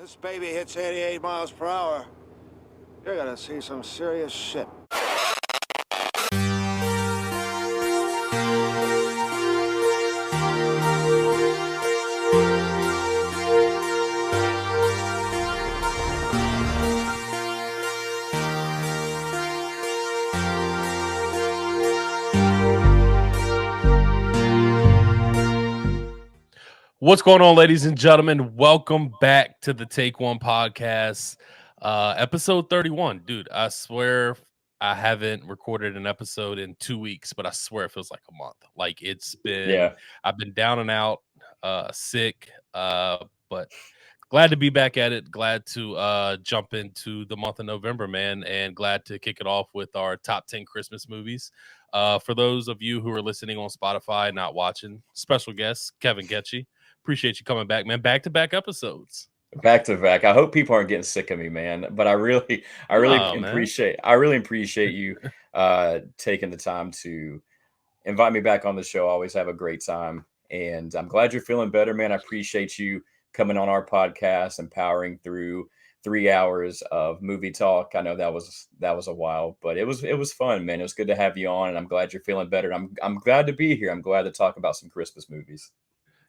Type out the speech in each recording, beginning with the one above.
This baby hits 88 miles per hour. You're gonna see some serious shit. What's going on, ladies and gentlemen? Welcome back to the Take One podcast, episode 31. Dude, I swear I haven't recorded an episode in 2 weeks, but I swear it feels like a month. Like I've been down and out, sick, but glad to be back at it. Glad to jump into the month of November, man, and glad to kick it off with our top 10 Christmas movies. For those of you who are listening on Spotify, not watching, special guest Kevin Ketchie. Appreciate you coming back, man. Back-to-back episodes. Back to back. I hope people aren't getting sick of me, man. But I really appreciate you taking the time to invite me back on the show. I always have a great time. And I'm glad you're feeling better, man. I appreciate you coming on our podcast and powering through 3 hours of movie talk. I know that was a while, but it was fun, man. It was good to have you on, and I'm glad you're feeling better. I'm glad to be here. I'm glad to talk about some Christmas movies.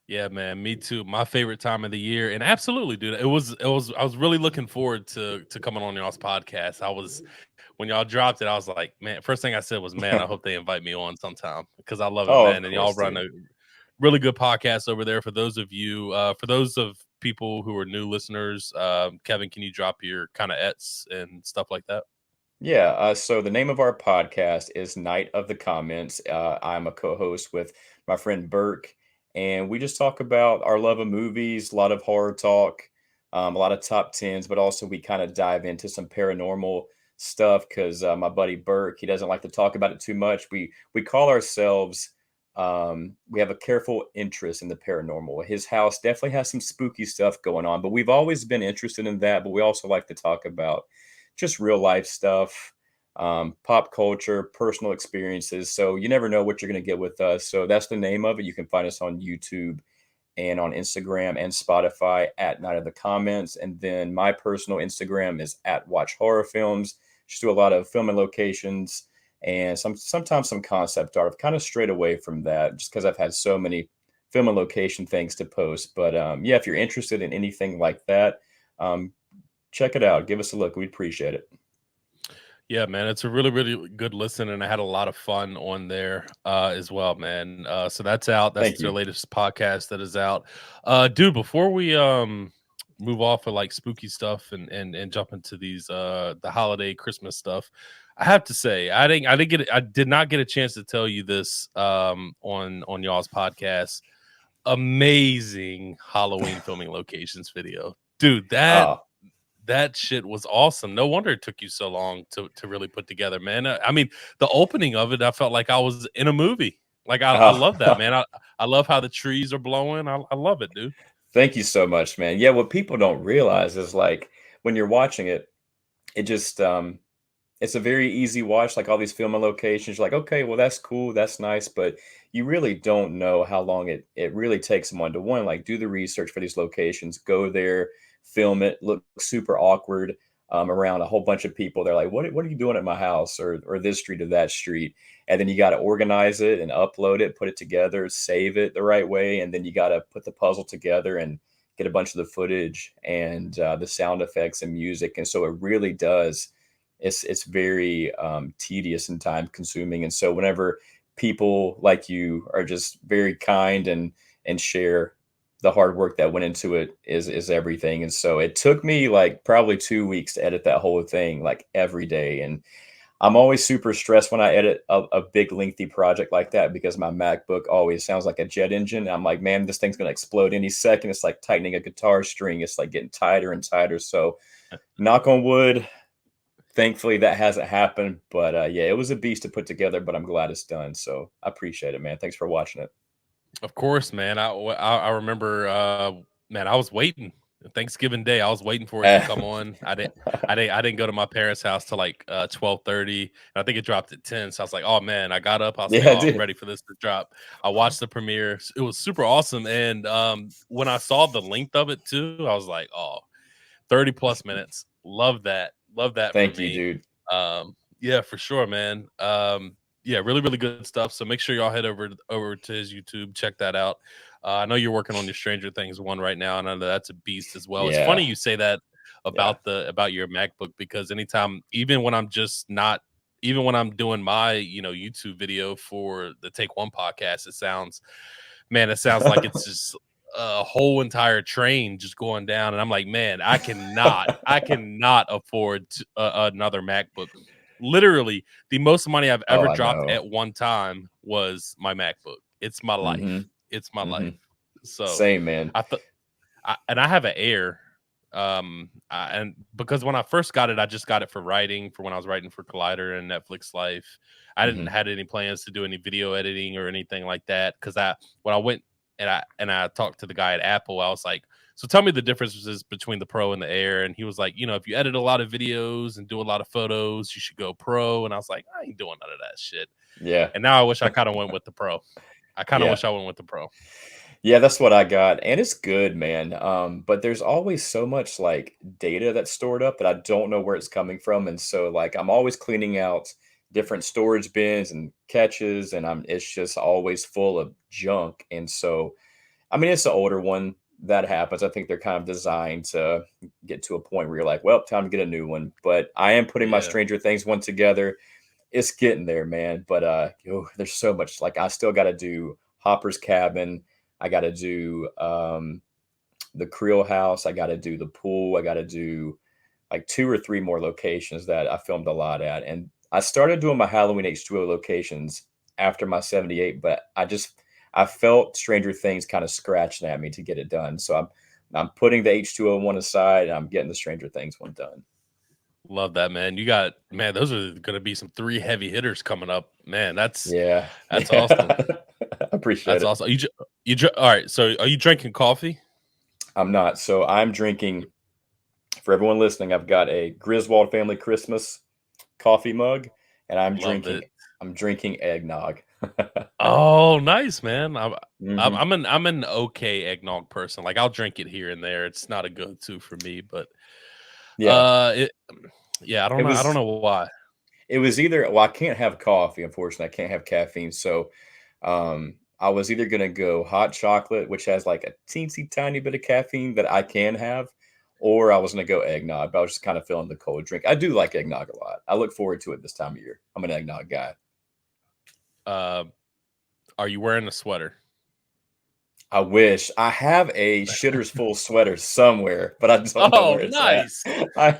Yeah, man, me too. My favorite time of the year, and absolutely, dude. I was really looking forward to coming on y'all's podcast. When y'all dropped it, I was like, man. First thing I said was, man, I hope they invite me on sometime because I love it, Oh, of man. And y'all course, run dude. a really good podcast over there. For those of people who are new listeners, Kevin, can you drop your kind of ets and stuff like that? Yeah, so the name of our podcast is Night of the Comments. I'm a co-host with my friend Burke, and we just talk about our love of movies, a lot of horror talk, a lot of top tens, but also we kind of dive into some paranormal stuff because my buddy Burke, he doesn't like to talk about it too much. We call ourselves we have a careful interest in the paranormal. His house definitely has some spooky stuff going on, but we've always been interested in that. But we also like to talk about just real life stuff, pop culture, personal experiences. So you never know what you're going to get with us. So that's the name of it. You can find us on YouTube and on Instagram and Spotify at Night of the Comments. And then my personal Instagram is at Watch Horror Films. Just do a lot of filming locations and sometimes some concept art. I've kind of strayed away from that just because I've had so many film and location things to post. But yeah, if you're interested in anything like that, check it out. Give us a look. We'd appreciate it. Yeah, man, it's a really, really good listen, and I had a lot of fun on there as well, man. So that's out. That's Thank the you. latest podcast that is out. Dude, before we move off of like spooky stuff and jump into these the holiday Christmas stuff, I have to say I did not get a chance to tell you this on y'all's podcast. Amazing Halloween filming locations video. Dude, that shit was awesome. No wonder it took you so long to really put together, man. I mean, the opening of it, I felt like I was in a movie. Like I love that, man. I love how the trees are blowing. I love it, dude. Thank you so much, man. Yeah, what people don't realize is like when you're watching it, it just it's a very easy watch, like all these filming locations. You're like, okay, well that's cool, that's nice, but you really don't know how long it really takes someone to one, like do the research for these locations, go there, film it, look super awkward around a whole bunch of people. They're like, what are you doing at my house or this street or that street? And then you got to organize it and upload it, put it together, save it the right way, and then you got to put the puzzle together and get a bunch of the footage and the sound effects and music. And so it really does. It's very tedious and time consuming. And so whenever people like you are just very kind and share the hard work that went into it is everything. And so it took me like probably 2 weeks to edit that whole thing, like every day. And I'm always super stressed when I edit a big lengthy project like that because my MacBook always sounds like a jet engine. I'm like, man, this thing's gonna explode any second. It's like tightening a guitar string. It's like getting tighter and tighter. So knock on wood, thankfully that hasn't happened. But yeah, it was a beast to put together, but I'm glad it's done. So I appreciate it, man. Thanks for watching it. Of course, man. I remember, man. I was waiting Thanksgiving Day. I was waiting for it to come on. I didn't go to my parents' house till like 12:30. I think it dropped at 10. So I was like, oh man. I got up. I was like, Yeah, oh, I'm dude. ready for this to drop. I watched the premiere. It was super awesome. And when I saw the length of it too, I was like, oh. 30 plus minutes. Love that. Love that for Thank you, me. dude. Yeah, for sure, man. Yeah, really, really good stuff. So make sure y'all head over to his YouTube, check that out. I know you're working on your Stranger Things one right now, and I know that's a beast as well. It's funny Yeah. you say that Yeah. about your MacBook, because anytime, even when I'm even when I'm doing my YouTube video for the Take One podcast, it sounds like it's just a whole entire train just going down, and I'm like, man, I cannot afford another MacBook. Literally, the most money I've Oh, ever I dropped know. at one time was my MacBook. It's my Mm-hmm. life. It's my Mm-hmm. life. So Same, man. I thought, and I have an Air, and because when I first got it, I just got it for writing, for when I was writing for Collider and Netflix Life. I didn't Mm-hmm. had any plans to do any video editing or anything like that, because when I went and I talked to the guy at Apple, I was like, so tell me the differences between the Pro and the Air. And he was like, if you edit a lot of videos and do a lot of photos, you should go Pro. And I was like, I ain't doing none of that shit. Yeah. And now I wish I kind of went with the Pro. I kind of Yeah. wish I went with the Pro. Yeah, that's what I got, and it's good, man. But there's always so much like data that's stored up that I don't know where it's coming from, and so like I'm always cleaning out different storage bins and catches, and it's just always full of junk. And so, I mean, it's the older one that happens. I think they're kind of designed to get to a point where you're like, well, time to get a new one. But I am putting my Yeah. Stranger Things one together. It's getting there, man. But there's so much. Like I still got to do Hopper's Cabin. I got to do the Creel House. I got to do the pool. I got to do like 2 or 3 more locations that I filmed a lot at. And I started doing my Halloween H2O locations after my 78, but I felt Stranger Things kind of scratching at me to get it done. So I'm putting the H2O one aside, and I'm getting the Stranger Things one done. Love that, man. Those are going to be some 3 heavy hitters coming up, man. That's Yeah. awesome. I appreciate That's it. awesome. All right. So are you drinking coffee? I'm not. So I'm drinking, for everyone listening, I've got a Griswold Family Christmas coffee mug, and Love it. I'm drinking eggnog. Oh, nice, man. Hmm. I'm an okay eggnog person. Like, I'll drink it here and there. It's not a go-to for me, but Yeah. it yeah, I don't It know. I don't was know why. it was either, well, I can't have coffee, unfortunately. I can't have caffeine. So I was either gonna go hot chocolate, which has like a teensy tiny bit of caffeine that I can have, or I was gonna go eggnog, but I was just kind of feeling the cold drink. I do like eggnog a lot. I look forward to it this time of year. I'm an eggnog guy. Uh, are you wearing a sweater? I wish. I have a Shitter's Full sweater somewhere, but I don't know Oh, where it's at. nice.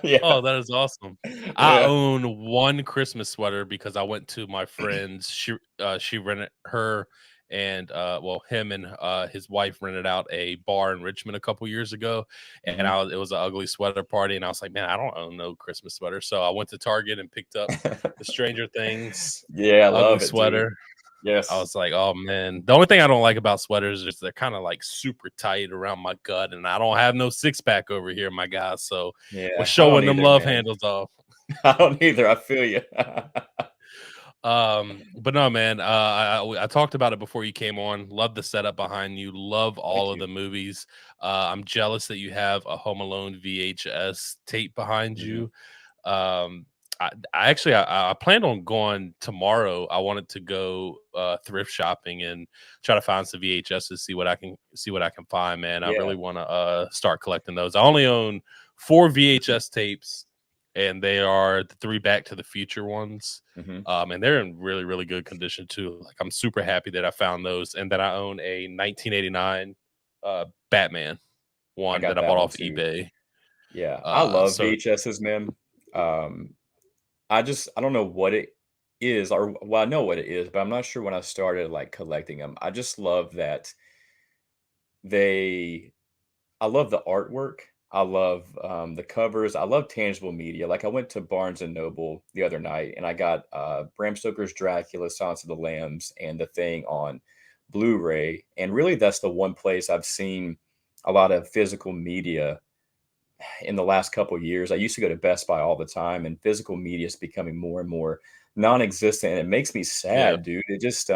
Yeah. Oh, that is awesome. I Yeah. own one Christmas sweater because I went to my friend's. She rented her and him and his wife rented out a bar in Richmond a couple years ago, and Mhm. it was an ugly sweater party, and I was like, man, I don't own no Christmas sweater, so I went to Target and picked up the Stranger Things Yeah, I ugly love it, dude. sweater. I Yes. was like, oh man. The only thing I don't like about sweaters is they're kind of like super tight around my gut, and I don't have no 6-pack over here, my guy. So we're Yeah, I don't showing them either, love man. handles off. I don't either. I feel you. But no, man. I talked about it before you came on. Love the setup behind you. Love Thank all of you. the movies. I'm jealous that you have a Home Alone VHS tape behind Mhm. you. Um, I planned on going tomorrow. I wanted to go thrift shopping and try to find some VHS to see what I can find. Man, I Yeah. really want to start collecting those. I only own 4 VHS tapes, and they are the 3 Back to the Future ones. Mhm. And they're in really, really good condition too. Like, I'm super happy that I found those, and that I own a 1989 Batman I one that got I that bought one off too. eBay. Yeah, I love So VHSs, man. Um, I don't know what it is, or well, I know what it is, but I'm not sure when I started like collecting them. I just love that they I love the artwork. I love the covers. I love tangible media. Like I went to Barnes and Noble the other night, and I got Bram Stoker's Dracula, Silence of the Lambs, and The Thing on Blu-ray. And really, that's the one place I've seen a lot of physical media in the last couple of years. I used to go to Best Buy all the time, and physical media is becoming more and more non-existent, and it makes me yeah, sad, dude. It just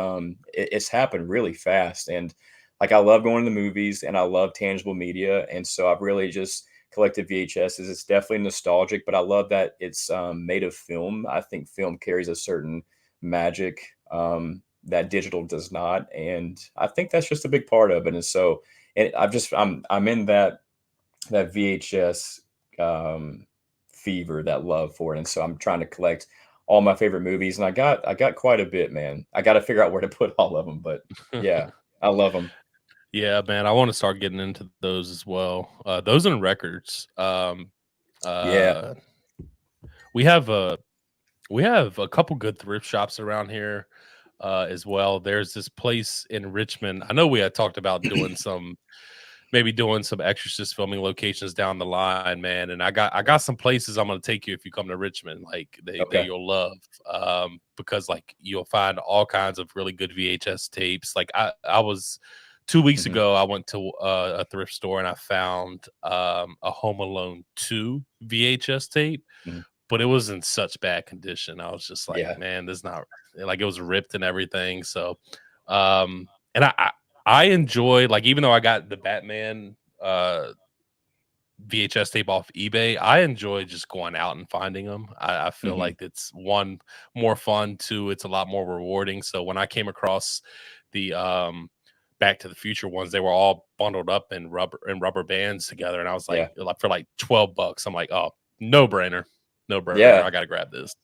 it's happened really fast. And like I love going to the movies, and I love tangible media, and so I've really just collected VHSs. It's definitely nostalgic, but I love that it's made of film. I think film carries a certain magic that digital does not, and I think that's just a big part of it. And so, and I'm in that VHS fever, that love for it, and so I'm trying to collect all my favorite movies, and I got quite a bit, man. I got to figure out where to put all of them, but yeah, I love them. Yeah, man, I want to start getting into those as well. Those and records. Yeah. Uh, we have a couple good thrift shops around here as well. There's this place in Richmond. I know we had talked about maybe doing some Exorcist filming locations down the line, man. And I got some places I'm gonna take you if you come to Richmond, like they Okay. you'll love, because like you'll find all kinds of really good VHS tapes. Like I was 2 weeks Hmm. ago, I went to a thrift store and I found a Home Alone 2 VHS tape, Hmm. but it was in such bad condition. I was just like, Yeah. man, this not like, it was ripped and everything. So, and I enjoy, like, even though I got the Batman VHS tape off eBay, I enjoy just going out and finding them. I feel Hmm. like it's one, more fun, two, it's a lot more rewarding. So when I came across the Back to the Future ones, they were all bundled up in rubber bands together, and I was Yeah. like for like $12. I'm like, oh, no brainer, no brainer. Yeah. I gotta grab this.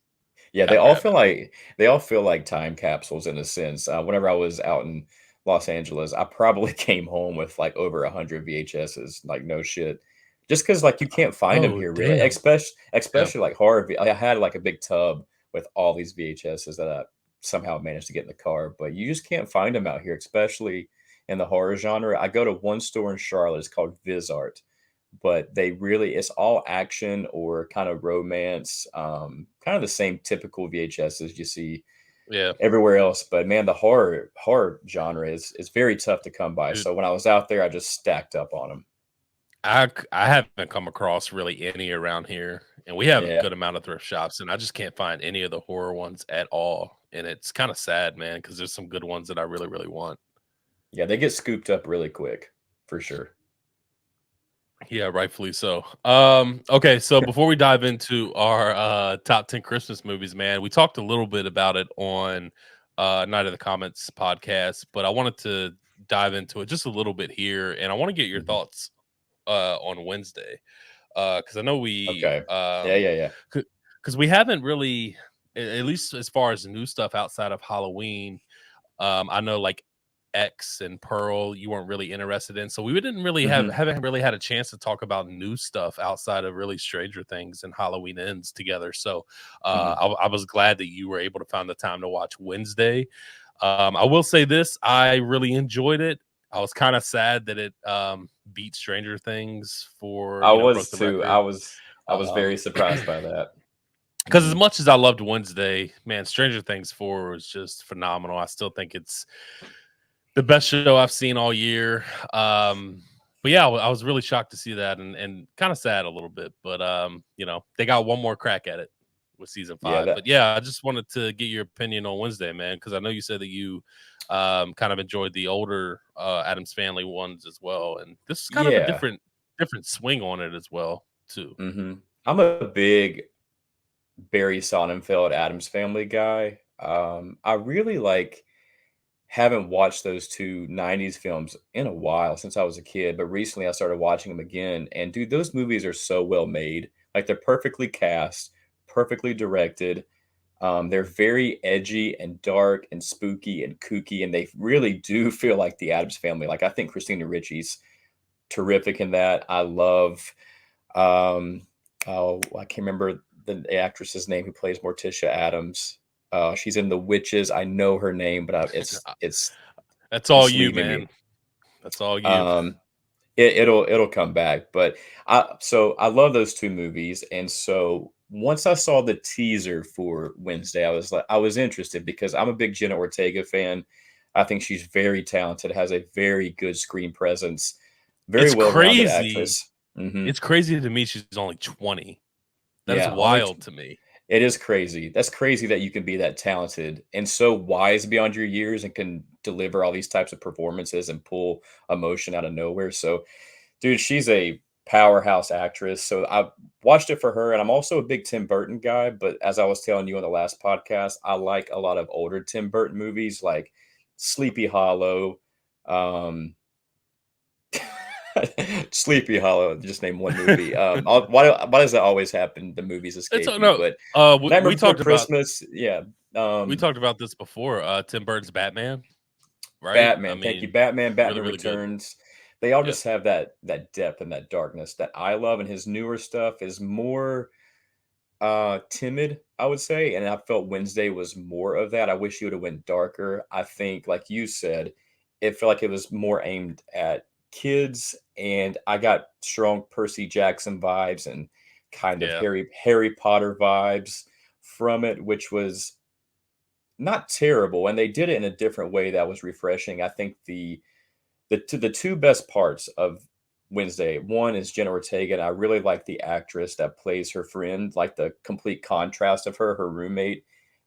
Yeah, Gotta grab it. they all feel like time capsules in a sense. Whenever I was out in Los Angeles, I probably came home with like over 100 VHSs. Like no shit, just because like you can't find them Oh here really, damn. Yeah. especially like horror. I had like a big tub with all these VHSs that I somehow managed to get in the car, but you just can't find them out here, especially in the horror genre. I go to one store in Charlotte. It's called VizArt, but it's all action or kind of romance, kind of the same typical VHS as you see Yeah. everywhere else. But man, the horror genre is very tough to come by. Dude, So when I was out there, I just stacked up on them. I haven't come across really any around here, and we have a Yeah, good amount of thrift shops, and I just can't find any of the horror ones at all. And it's kind of sad, man, because there's some good ones that I really, really want. yeah, they get scooped up really quick for sure. Yeah, rightfully so. Okay, so before we dive into our top 10 Christmas movies, man, we talked a little bit about it on Night of the Comments podcast, but I wanted to dive into it just a little bit here, and I want to get your Mhm. thoughts on Wednesday. Because I know Okay. Yeah, yeah, yeah. because we haven't really, at least as far as new stuff outside of Halloween, I know like X and Pearl, you weren't really interested in, so we didn't really Hmm. haven't really had a chance to talk about new stuff outside of really Stranger Things and Halloween Ends together. So Hmm. I was glad that you were able to find the time to watch Wednesday. I will say this: I really enjoyed it. I was kind of sad that it beat Stranger Things for, I broke was the too. record. I was very surprised by that. Because as Hmm. much as I loved Wednesday, man, Stranger Things 4 was just phenomenal. I still think it's the best show I've seen all year. But yeah, I was really shocked to see that, and kind of sad a little bit. But they got one more crack at it with season Yeah, 5. But that. yeah, I just wanted to get your opinion on Wednesday, man, because I know you said that you kind of enjoyed the older Adams Family ones as well, and this is kind of a Yeah. different swing on it as well too. Hmm. I'm a big Barry Sonnenfeld Adams Family guy. I really haven't watched those two '90s films in a while since I was a kid, but recently I started watching them again. And dude, those movies are so well made. Like they're perfectly cast, perfectly directed. They're very edgy and dark and spooky and kooky, and they really do feel like the Adams Family. Like I think Christina Ricci's terrific in that. I love oh, I can't remember the actress's name who plays Morticia Adams. She's in The Witches. I know her name, but it's That's all just you, leaving me. man. That's all you. Um, it'll come back, but I love those two movies, and so once I saw the teaser for Wednesday, I was interested because I'm a big Jenna Ortega fan. I think she's very talented, has a very good screen presence, very It's well-rounded crazy. actress. Hmm. It's crazy to me she's only 20. That is Yeah, only wild to me. it is crazy. That's crazy that you can be that talented and so wise beyond your years and can deliver all these types of performances and pull emotion out of nowhere. So, dude, she's a powerhouse actress. So I watched it for her, and I'm also a big Tim Burton guy. But as I was telling you on the last podcast, I like a lot of older Tim Burton movies, like Sleepy Hollow. Um, Sleepy Hollow. Just name one movie. Why does that always happen? The movies It's escape me. no. But We Nightmare Before talked about Christmas, yeah. this before. Tim Burton's Batman, right? I Batman, thank you. mean, Batman, really, Batman really good. Returns. They all Yeah, just have that depth and that darkness that I love, and his newer stuff is more timid, I would say, and I felt Wednesday was more of that. I wish he would have went darker. I think, like you said, it felt like it was more aimed at kids, and I got strong Percy Jackson vibes and kind of yeah, Harry Potter vibes from it, which was not terrible, and they did it in a different way that was refreshing. I think the two best parts of Wednesday, one is Jenna Ortega, and I really like the actress that plays her friend, like the complete contrast of her roommate,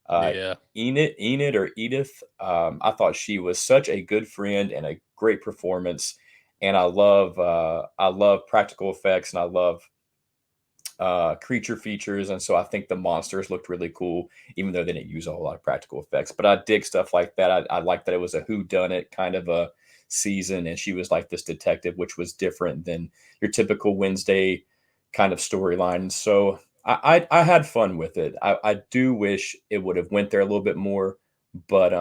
uh, yeah, Enid or Edith. I thought she was such a good friend and a great performance, and I love practical effects, and I love creature features, and so I think the monsters looked really cool, even though they didn't use a whole lot of practical effects. But I dig stuff like that. I like that it was a who done it kind of a season, and she was like this detective, which was different than your typical Wednesday kind of storyline. So I had fun with it. I do wish it would have went there a little bit more, but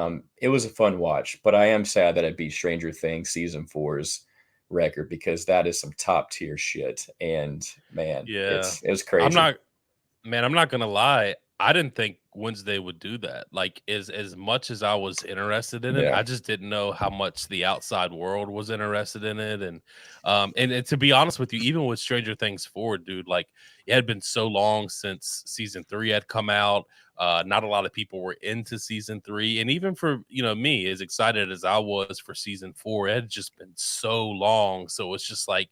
it was a fun watch. But I am sad that it beat Stranger Things season four's record, because that is some top tier shit. And man, yeah. it was I'm crazy. not, man. I'm not gonna lie. I didn't think Wednesday would do that. Like, as much as I was interested in it, Yeah. I just didn't know how much the outside world was interested in it. And to be honest with you, even with Stranger Things 4, dude, like, it had been so long since season 3 had come out. Not a lot of people were into season 3, and even for me, as excited as I was for season 4, it had just been so long. So it's just like,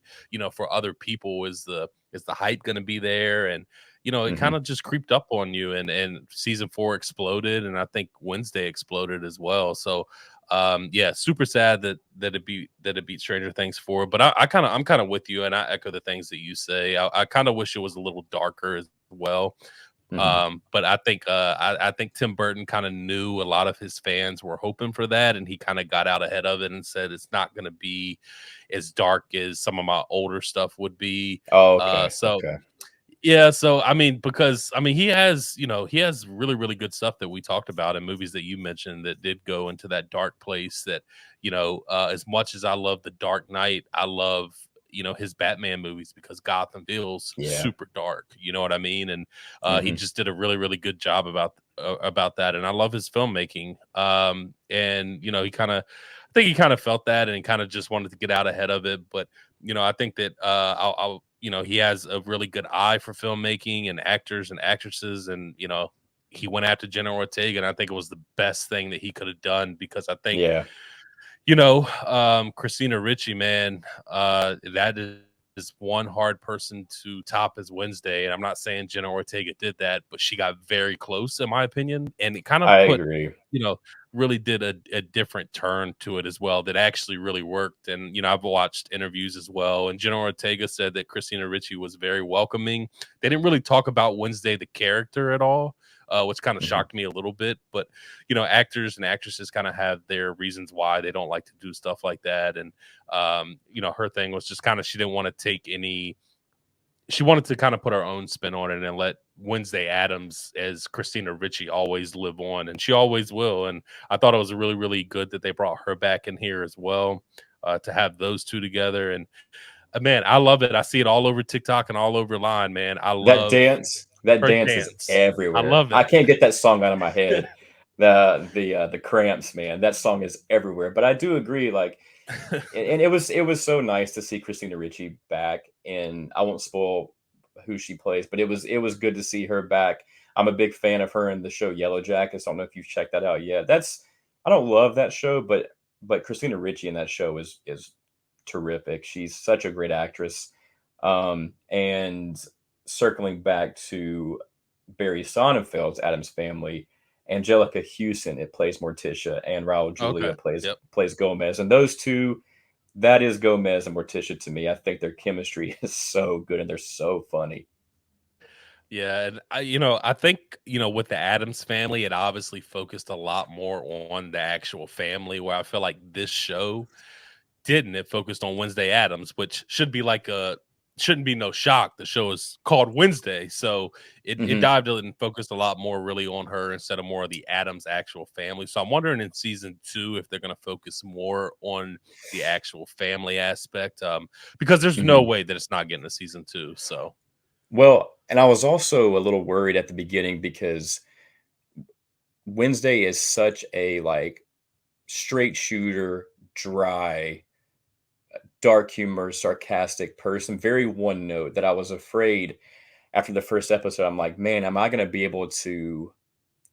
for other people, is the hype going to be there? And it kind Hmm. of just creeped up on you, and season 4 exploded, and I think Wednesday exploded as well. So yeah, super sad that it beat Stranger Things 4. But I'm kind of with you, and I echo the things that you say. I kind of wish it was a little darker as well. Hmm. But I think Tim Burton kind of knew a lot of his fans were hoping for that, and he kind of got out ahead of it and said it's not going to be as dark as some of my older stuff would be. Oh, okay. So Okay. yeah, so I mean, because I mean, he has really, really good stuff that we talked about in movies that you mentioned that did go into that dark place. That as much as I love The Dark Knight, I love his Batman movies because Gotham feels Yeah. super dark. You know what I mean? And he Hmm. just did a really, really good job about that. And I love his filmmaking. And I think he kind of felt that, and he kind of just wanted to get out ahead of it. But I think that he has a really good eye for filmmaking and actors and actresses, and he went after Jenna Ortega, and I think it was the best thing that he could have done, because I think Yeah. Christina Ricci, man, that is one hard person to top as Wednesday. And I'm not saying Jenna Ortega did that, but she got very close, in my opinion. And it kind of I put, agree. really did a different turn to it as well that actually really worked. And, I've watched interviews as well. And Jenna Ortega said that Christina Ricci was very welcoming. They didn't really talk about Wednesday, the character, at all. Which kind of Hmm. shocked me a little bit, but actors and actresses kind of have their reasons why they don't like to do stuff like that. And her thing was just kind of she didn't want to take any. She wanted to kind of put her own spin on it and let Wednesday Adams as Christina Ricci always live on, and she always will. And I thought it was really, really good that they brought her back in here as well, to have those two together. And man, I love it. I see it all over TikTok and all over line. Man, I love That her dance is dance. I everywhere. love I that. can't get that song out of my head. The Cramps, man. That song is everywhere. But I do agree, like, and it was so nice to see Christina Ricci back. And I won't spoil who she plays, but it was good to see her back. I'm a big fan of her in the show Yellow Jackets. I don't know if you've checked that out yet. I don't love that show, but Christina Ricci in that show is terrific. She's such a great actress. And circling back to Barry Sonnenfeld's Adam's Family, Angelica Houston, it plays Morticia, and Raul Julia Okay. plays Yep. plays Gomez, and those two, That is Gomez and Morticia to me. I think their chemistry is so good and they're so funny. Yeah, and I think, with the Adams family, it obviously focused a lot more on the actual family, where I feel like this show didn't. It focused on Wednesday Adams, which shouldn't be no shock. The show is called Wednesday, so it Hmm. dived in and focused a lot more really on her instead of more of the Adams actual family. So I'm wondering in season 2 if they're going to focus more on the actual family aspect, because there's no Hmm. way that it's not getting a season 2. So Well, and I was also a little worried at the beginning because Wednesday is such a like straight shooter, dry, dark humor, sarcastic person, very one note that I was afraid after the first episode. I'm like, man, am I going to be able to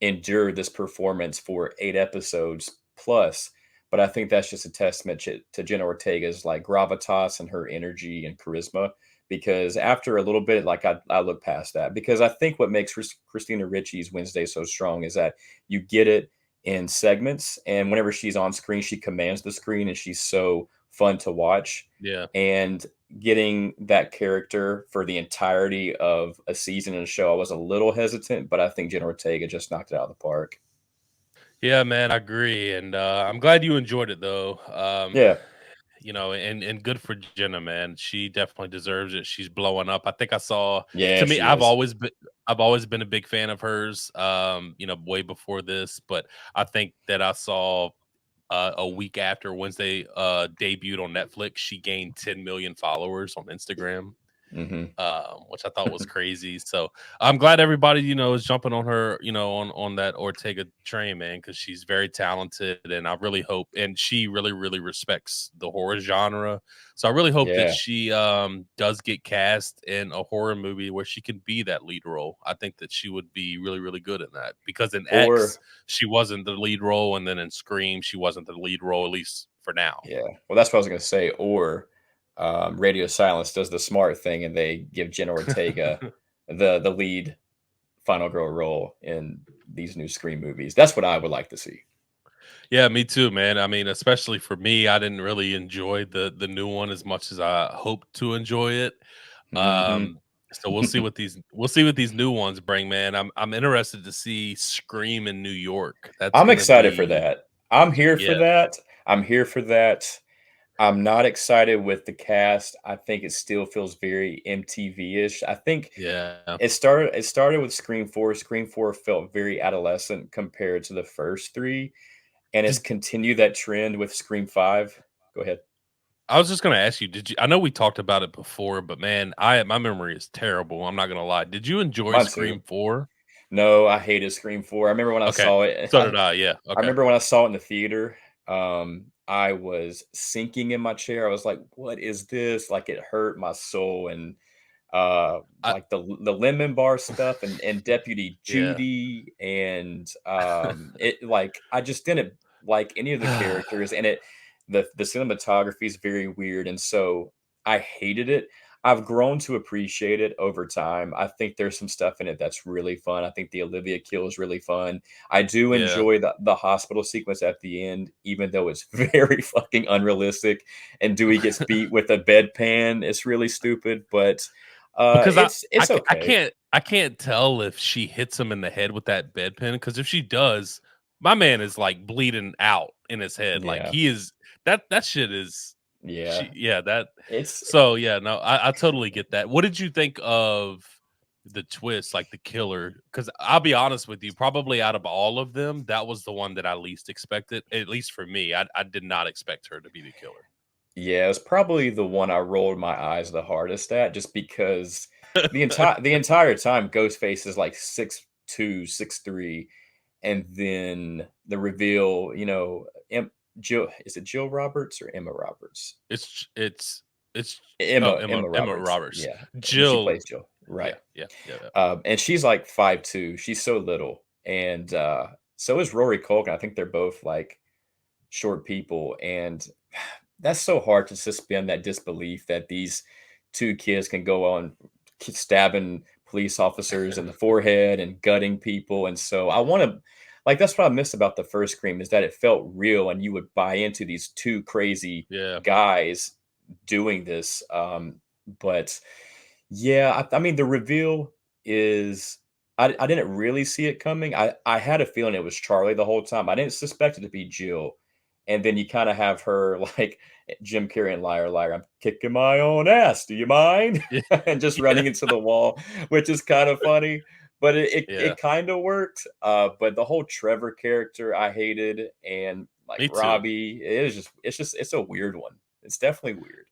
endure this performance for 8 episodes plus? But I think that's just a testament to Jenna Ortega's like gravitas and her energy and charisma. Because after a little bit, like I look past that because I think what makes Christina Ricci's Wednesday so strong is that you get it in segments, and whenever she's on screen, she commands the screen, and she's so fun to watch. yeah. And getting that character for the entirety of a season in a show, I was a little hesitant, but I think Jenna Ortega just knocked it out of the park. Yeah, man, I agree, and I'm glad you enjoyed it though. Yeah. And good for Jenna, man. She definitely deserves it. She's blowing up. I think I saw. Yeah, To me, she is. I've always been a big fan of hers. Way before this, but I think that I saw a week after Wednesday debuted on Netflix, she gained 10 million followers on Instagram, Mhm. which I thought was crazy. So I'm glad everybody, is jumping on her, on that Ortega train, man, because she's very talented, and I really hope, and she really, really respects the horror genre. So I really hope that Yeah. she does get cast in a horror movie where she can be that lead role. I think that she would be really, really good in that, because in X Or she wasn't the lead role, and then in Scream she wasn't the lead role, at least for now. yeah. Well, that's what I was gonna say. Or Radio Silence does the smart thing, and they give Jenna Ortega the lead final girl role in these new Scream movies. That's what I would like to see. Yeah, me too, man. I mean, especially for me, I didn't really enjoy the new one as much as I hoped to enjoy it. Mhm. Um, so we'll see what these new ones bring, man. I'm interested to see Scream in New York. That's I'm gonna excited for be that. I'm here for yeah, that. I'm here for that. I'm not excited with the cast. I think it still feels very MTV-ish. I think yeah. it started with Scream 4. Scream 4 felt very adolescent compared to the first 3, and it's Did continued that trend with Scream 5. Go ahead. I was just gonna ask you, did you I know we talked about it before, but man, I my memory is terrible. I'm not gonna lie. Did you enjoy Mine too. Scream 4? No, I hated Scream 4. I remember when I Okay. saw it. So I did I. Yeah. I Okay. remember when I saw it in the theater, I was sinking in my chair. I was like, "What is this?" Like, it hurt my soul, and I like the lemon bar stuff and Deputy yeah. Judy and it like I just didn't like any of the characters, and the cinematography is very weird, and so I hated it. I've grown to appreciate it over time. I think there's some stuff in it that's really fun. I think the Olivia kill is really fun. I do Yeah. enjoy the hospital sequence at the end, even though it's very fucking unrealistic. And Dewey gets beat with a bedpan. It's really stupid, but Because it's okay. I can't tell if she hits him in the head with that bedpan. Because if she does, my man is like bleeding out in his head. Like Yeah, he is that shit is yeah. that. It's So yeah, no, I totally get that. What did you think of the twist, like the killer? Because I'll be honest with you, probably out of all of them, that was the one that I least expected. At least for me, I did not expect her to be the killer. yeah, it's probably the one I rolled my eyes the hardest at, just because the entire time Ghostface is like 6'2", 6'3", and then the reveal, Jill, is it Jill Roberts or Emma Roberts? It's oh, Emma Emma Roberts. Roberts. Yeah, she Jill. plays Jill. Yeah, Right. yeah, yeah, yeah. And she's like 5'2". She's so little. And so is Rory Culkin. I think they're both like short people. And that's so hard to suspend that disbelief that these two kids can go on stabbing police officers in the forehead and gutting people. And so I want to. like that's what I miss about the first Scream is that it felt real and you would buy into these two crazy Yeah. guys doing this. But yeah, I mean the reveal is I didn't really see it coming. I had a feeling it was Charlie the whole time. I didn't suspect it to be Jill. And then you kind of have her like Jim Carrey and Liar Liar. I'm kicking my own ass. Do you mind? Yeah. And just running into the wall, which is kind of funny. But Yeah. it kind of worked. But the whole Trevor character I hated, and like Me too. Robbie, it's a weird one. It's definitely weird.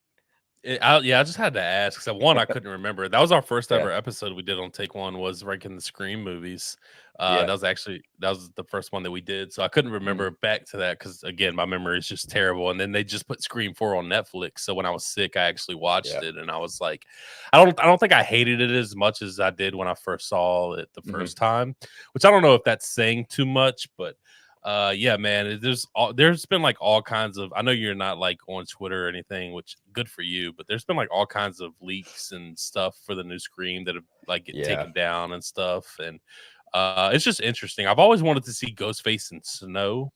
I just had to ask because one, I couldn't remember. That was our first Yeah. ever episode we did on Take One, was ranking the Scream movies. Yeah. That was the first one that we did, so I couldn't remember back to that because again, my memory is just terrible. And then they just put Scream 4 on Netflix, so when I was sick, I actually watched Yeah. it, and I was like, I don't think I hated it as much as I did when I first saw it the first time, which I don't know if that's saying too much, but yeah, man, there's been like all kinds of, I know you're not like on Twitter or anything, which good for you, but there's been like all kinds of leaks and stuff for the new Scream that have like get Yeah. taken down and stuff. And it's just interesting. I've always wanted to see Ghostface in Snow,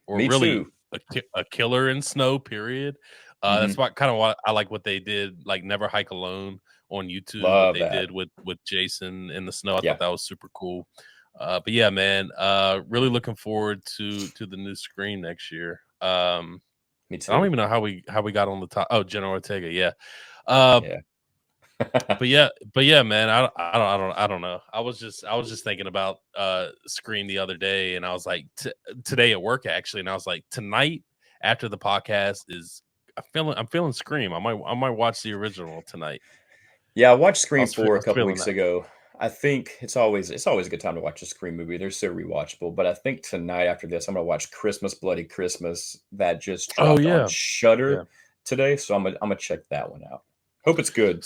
or Me really too. a killer in Snow, period. That's what kind of what I like what they did, like Never Hike Alone on YouTube, what Love they that. did with Jason in the snow. I Yeah. thought that was super cool. But yeah, man, really looking forward to the new Scream next year. Me I don't too. even know how we got on the top. Oh, Jenna Ortega, yeah. Uh, Yeah. but yeah, man, I don't know. I was just thinking about Scream the other day, and I was like, today at work actually, and I was like, tonight after the podcast is, I'm feeling Scream. I might watch the original tonight. Yeah, I watched Scream I 4 a was couple feeling weeks that. ago. I think it's always a good time to watch a Scream movie. They're so rewatchable. But I think tonight after this, I'm gonna watch Christmas Bloody Christmas that just Oh dropped on yeah, yeah. Shudder today. So I'm gonna check that one out. Hope it's good.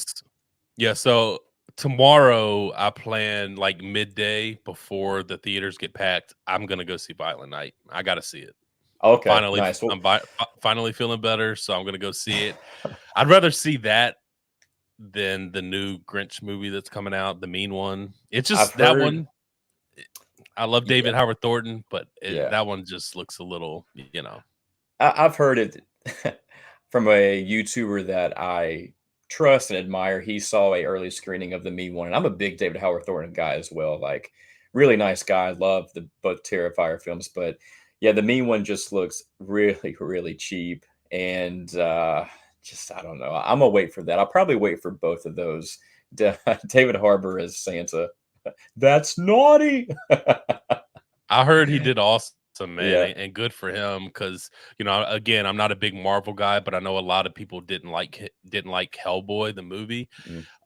Yeah, so tomorrow I plan like midday before the theaters get packed. I'm gonna go see Violent Night. I gotta see it. Okay, nice. Well, Finally feeling better, so I'm gonna go see it. I'd rather see that than the new Grinch movie that's coming out, the mean one. It's I've just that heard. one. I love Yeah, David Howard Thornton, but yeah. that one just looks a little, I've heard it from a YouTuber that I trust and admire. He saw a early screening of the Me one, and I'm a big David Howard Thornton guy as well. Like, really nice guy. Love the both Terrifier films, but yeah, the Me one just looks really, really cheap, and just I don't know. I'm gonna wait for that. I'll probably wait for both of those. David Harbour as Santa. That's naughty. I heard he did awesome, man, Yeah. and good for him because again, I'm not a big Marvel guy, but I know a lot of people didn't like Hellboy the movie.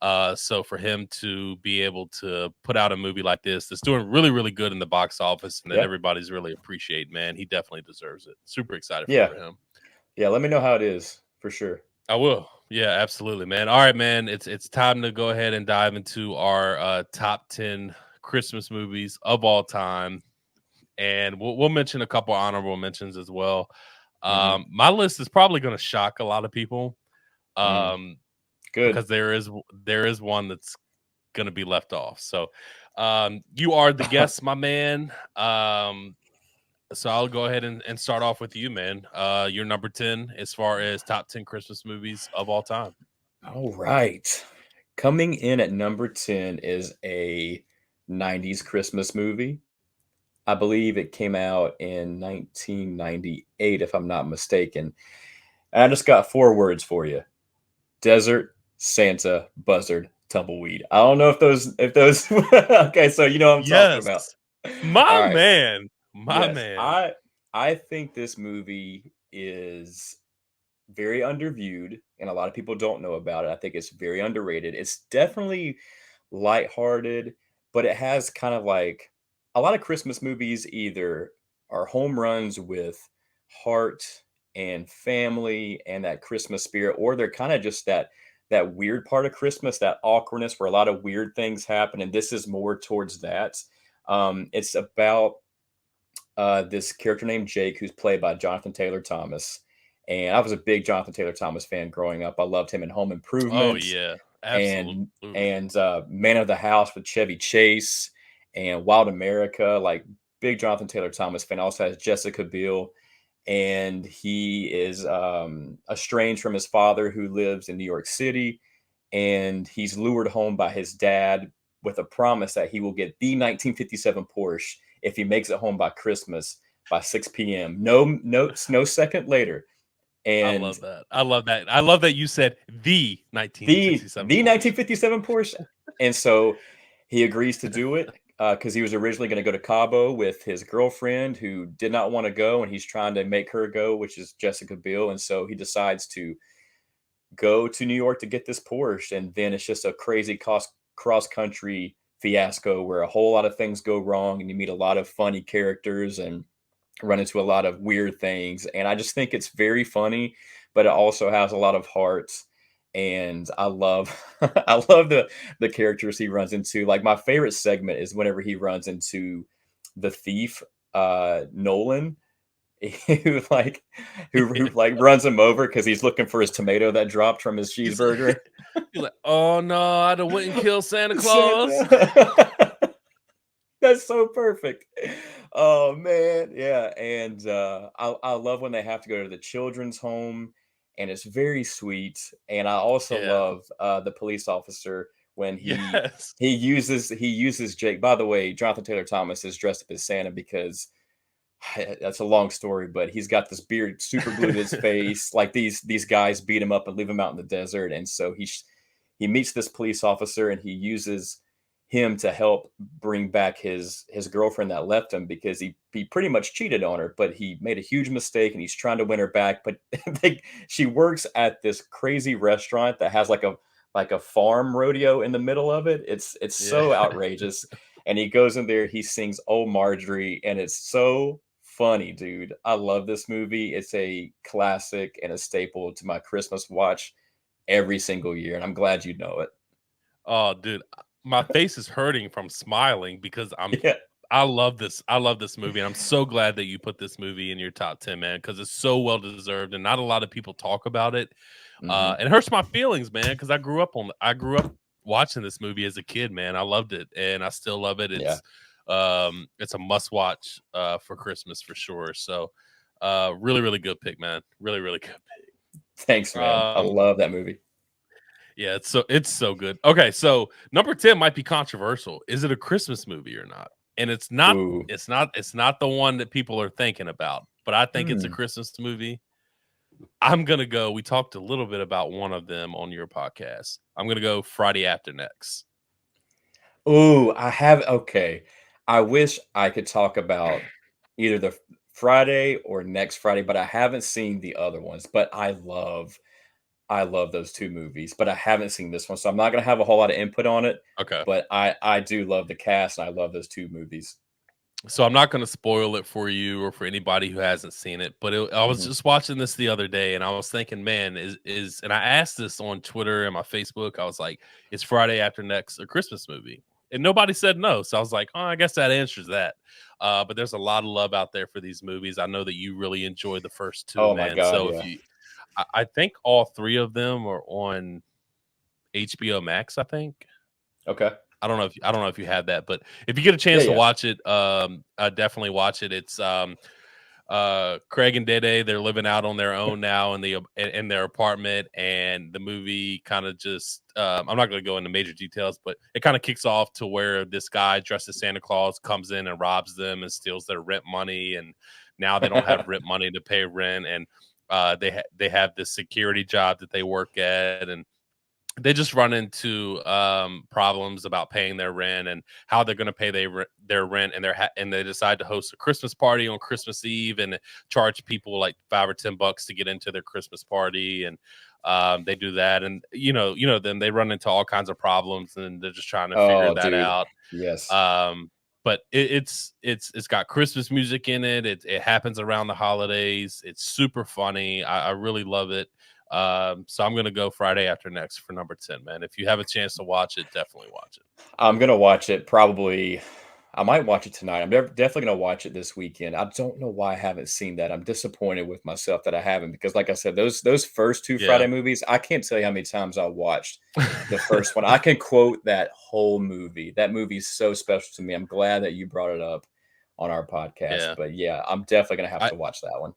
Mm. So for him to be able to put out a movie like this that's doing really, really good in the box office and that Yeah. everybody's really appreciate, man, he definitely deserves it. Super excited Yeah. for him. Yeah. Let me know how it is for sure. I will. Yeah, absolutely, man. All right, man. It's time to go ahead and dive into our top 10 Christmas movies of all time. And we'll mention a couple honorable mentions as well. Mhm. My list is probably going to shock a lot of people, Mm. um, Good. because there is one that's going to be left off. So, you are the guest, my man. So I'll go ahead and start off with you, man. You're number 10 as far as top 10 Christmas movies of all time. All right. Coming in at number 10 is a 90s Christmas movie. I believe it came out in 1998, if I'm not mistaken. And I just got four words for you: desert, Santa, buzzard, tumbleweed. I don't know if those okay, so you know what I'm talking about. Yes, my All right. man, my Yes. man. I think this movie is very underviewed and a lot of people don't know about it. I think it's very underrated. It's definitely lighthearted, but it has kind of like a lot of Christmas movies either are home runs with heart and family and that Christmas spirit, or they're kind of just that weird part of Christmas, that awkwardness where a lot of weird things happen. And this is more towards that. It's about this character named Jake, who's played by Jonathan Taylor Thomas. And I was a big Jonathan Taylor Thomas fan growing up. I loved him in Home Oh Improvement yeah, and absolutely. Man of the House with Chevy Chase and Wild America. Like big Jonathan Taylor Thomas fan. Also has Jessica Biel, and he is estranged from his father who lives in New York City, and he's lured home by his dad with a promise that he will get the 1957 Porsche if he makes it home by Christmas by 6 p.m. No second later. I And love that. I love that. I love that you said the the 1957 Porsche. 1957 Porsche. And so he agrees to do it because he was originally going to go to Cabo with his girlfriend who did not want to go, and he's trying to make her go, which is Jessica Biel. And so he decides to go to New York to get this Porsche, and then it's just a crazy cross country fiasco where a whole lot of things go wrong, and you meet a lot of funny characters and run into a lot of weird things. And I just think it's very funny, but it also has a lot of heart. And I love I love the characters he runs into. Like my favorite segment is whenever he runs into the thief, Nolan, who like who like runs him over because he's looking for his tomato that dropped from his He's cheeseburger. he's like, oh no, I done went and killed Santa Claus. Santa. That's so perfect. Oh man, yeah. And I love when they have to go to the children's home, and it's very sweet. And I also Yeah. love the police officer when Yes. he uses Jake. By the way, Jonathan Taylor Thomas is dressed up as Santa because that's a long story, but he's got this beard super glued to his face. Like these guys beat him up and leave him out in the desert, and so he meets this police officer, and he uses him to help bring back his girlfriend that left him because he pretty much cheated on her, but he made a huge mistake, and he's trying to win her back. But she works at this crazy restaurant that has like a farm rodeo in the middle of it. It's Yeah. so outrageous. And he goes in there, he sings "Oh Marjorie," and it's so funny, dude. I love this movie. It's a classic and a staple to my Christmas watch every single year, and I'm glad you know it. Oh, dude, my face is hurting from smiling because Yeah. I love this. I love this movie, and I'm so glad that you put this movie in your top 10, man, because it's so well deserved, and not a lot of people talk about it. Mhm. It hurts my feelings, man, because I grew up watching this movie as a kid, man. I loved it, and I still love it. Yeah. It's a must watch for Christmas for sure. So, really, really good pick, man. Really, really good Thanks, pick. man. I love that movie. Yeah, it's so good. Okay, so number 10 might be controversial. Is it a Christmas movie or not? And it's not Ooh. it's not the one that people are thinking about, but I think it's a Hmm. Christmas movie. I'm gonna go. We talked a little bit about one of them on your podcast. I'm gonna go Friday After Next. Ooh, okay. I wish I could talk about either the Friday or next Friday, but I haven't seen the other ones. But I love those two movies, but I haven't seen this one, so I'm not gonna have a whole lot of input on it. Okay. But I do love the cast, and I love those two movies. So I'm not going to spoil it for you or for anybody who hasn't seen it, but I was Mhm. just watching this the other day, and I was thinking, man, and I asked this on Twitter and my Facebook. I was like, "Is Friday After Next a Christmas movie?" And nobody said no. So I was like, "Oh, I guess that answers that." But there's a lot of love out there for these movies. I know that you really enjoyed the first two, Oh my man. god, So if yeah. you, I think all three of them are on HBO Max. I think. Okay. I don't know if you have that, but if you get a Yeah, chance to yeah. watch it, definitely watch it. It's Craig and Dede, they're living out on their own now in their apartment, and the movie kind of just I'm not going to go into major details, but it kind of kicks off to where this guy dressed as Santa Claus comes in and robs them and steals their rent money, and now they don't have rent money to pay rent, and they have this security job that they work at, and they just run into problems about paying their rent and how they're going to pay their rent, and and they decide to host a Christmas party on Christmas Eve and charge people like $5 or $10 to get into their Christmas party, and they do that, and then they run into all kinds of problems, and they're just trying to figure Oh, that dude. out. Yes. But it's got Christmas music in it. It happens around the holidays. It's super funny. I really love it. So I'm gonna go Friday After Next for number 10, man. If you have a chance to watch it, definitely watch it. I'm gonna watch it probably. I might watch it tonight. I'm definitely gonna watch it this weekend. I don't know why I haven't seen that. I'm disappointed with myself that I haven't because, like I said, those first two Yeah. Friday movies, I can't tell you how many times I watched the first one. I can quote that whole movie. That movie is so special to me. I'm glad that you brought it up on our podcast. Yeah. But yeah, I'm definitely gonna have I to watch that one.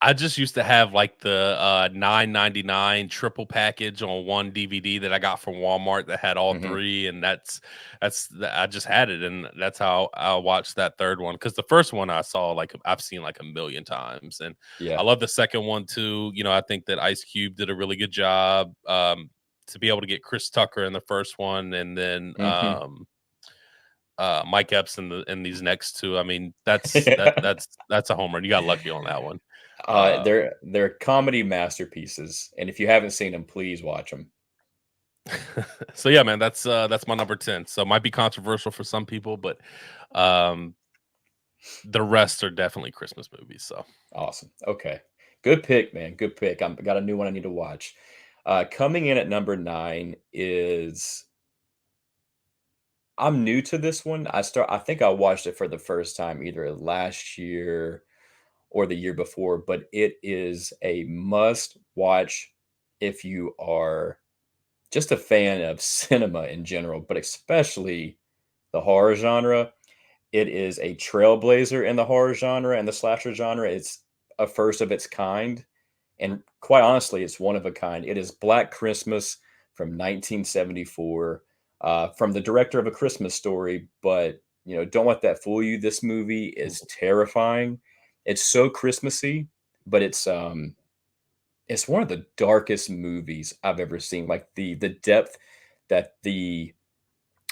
I just used to have like the $9.99 triple package on one DVD that I got from Walmart that had all Hmm. three, and I just had it, and that's how I watched that third one, because the first one I saw like I've seen like a million times, and I Yeah. love the second one too. I think that Ice Cube did a really good job to be able to get Chris Tucker in the first one, and then Hmm. Mike Epps in these next two. I mean, Yeah. that's a home run. You got lucky on that one. They're comedy masterpieces, and if you haven't seen them, please watch them. So yeah, man, that's my number 10. So it might be controversial for some people, but um the rest are definitely Christmas movies. So Awesome. Okay. Good pick, man. Good pick. I'm got a new one I need to watch. Coming in at number 9 is I'm new to this one. I think I watched it for the first time either last year or the year before, but it is a must watch if you are just a fan of cinema in general, but especially the horror genre. It is a trailblazer in the horror genre and the slasher genre. It's a first of its kind, and quite honestly, it's one of a kind. It is Black Christmas from 1974, from the director of A Christmas Story. But don't let that fool you. This movie is terrifying. It's so Christmassy, but it's one of the darkest movies I've ever seen. Like the depth that the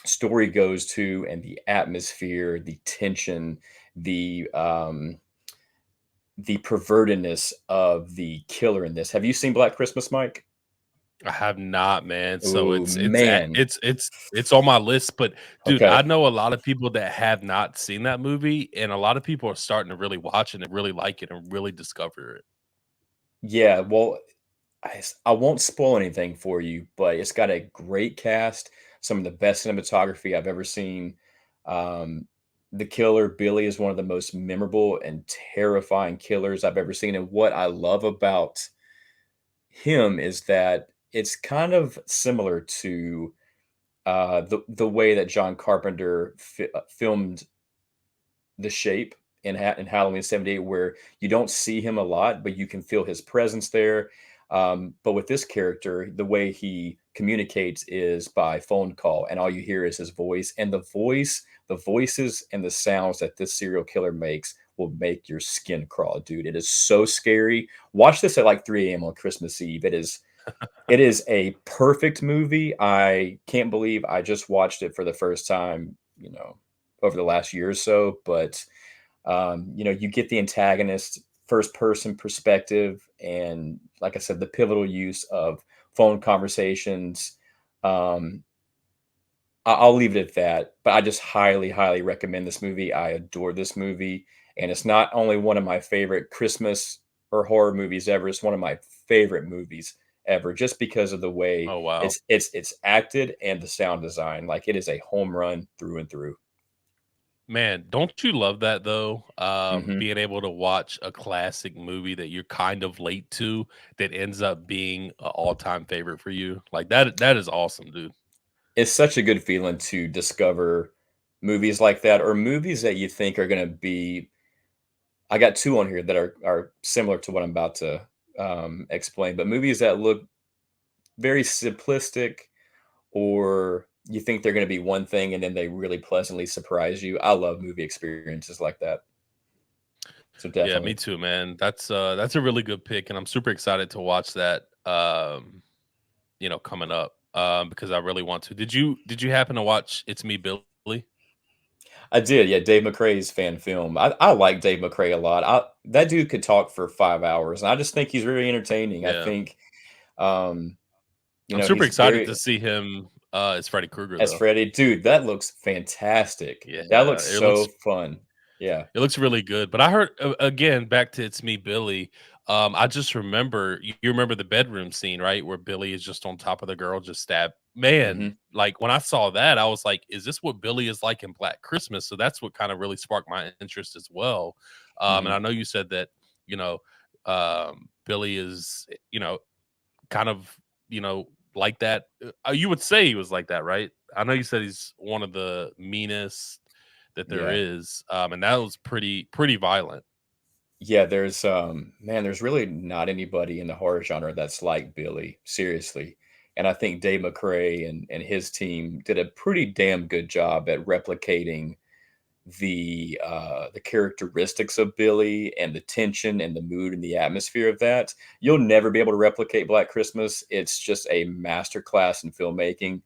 story goes to, and the atmosphere, the tension, the pervertedness of the killer in this. Have you seen Black Christmas, Mike? I have not, man. So Oh man. it's on my list, but dude, I Okay. know a lot of people that have not seen that movie, and a lot of people are starting to really watch it and really like it and really discover it. Yeah, well, I won't spoil anything for you, but it's got a great cast, some of the best cinematography I've ever seen. Um, the killer, Billy, is one of the most memorable and terrifying killers I've ever seen. And what I love about him is that it's kind of similar to the way that John Carpenter filmed The Shape in Halloween '78, where you don't see him a lot, but you can feel his presence there. But with this character, the way he communicates is by phone call, and all you hear is his voice. And the voices and the sounds that this serial killer makes will make your skin crawl, dude. It is so scary. Watch this at like 3 a.m. on Christmas Eve. It is a perfect movie. I can't believe I just watched it for the first time, over the last year or so. But you get the antagonist first person perspective, and like I said, the pivotal use of phone conversations. Um, I'll leave it at that. But I just highly, highly recommend this movie. I adore this movie, and it's not only one of my favorite Christmas or horror movies ever. It's one of my favorite movies ever, just because of the way Oh wow. it's acted and the sound design. Like it is a home run through and through. Man, don't you love that though? Hmm. Being able to watch a classic movie that you're kind of late to that ends up being an all-time favorite for you. Like that is awesome, dude. It's such a good feeling to discover movies like that, or movies that you think are going to be. I got two on here that are similar to what I'm about to explain, but movies that look very simplistic, or you think they're going to be one thing and then they really pleasantly surprise you. I love movie experiences like that. So Yeah, me definitely. too, man. That's a really good pick, and I'm super excited to watch that coming up. Because I really want to. Did you happen to watch It's Me, Billy? I did, yeah. Dave McRae's fan film. I like Dave McRae a lot. That dude could talk for 5 hours, and I just think he's very entertaining. I Yeah. think, um, I'm super he's excited to very see him as Freddy Krueger as though. Freddy. Dude, that looks fantastic. That Yeah, looks so fun. Yeah. it looks really good. But I heard again back to It's Me, Billy. I just remember you remember the bedroom scene, right? Where Billy is just on top of the girl, just stabbed. Man, Mhm. like when I saw that, I was like, is this what Billy is like in Black Christmas? So that's what kind of really sparked my interest as well. And Mhm. I know you said that, you know, Billy is, kind of, like that. You would say he was like that, right? I know you said he's one of the meanest. that there Yeah. is, and that was pretty violent. Yeah, there's man, there's really not anybody in the horror genre that's like Billy, seriously. And I think Dave McCrae and his team did a pretty damn good job at replicating the characteristics of Billy and the tension and the mood and the atmosphere of that. You'll never be able to replicate Black Christmas. It's just a masterclass in filmmaking.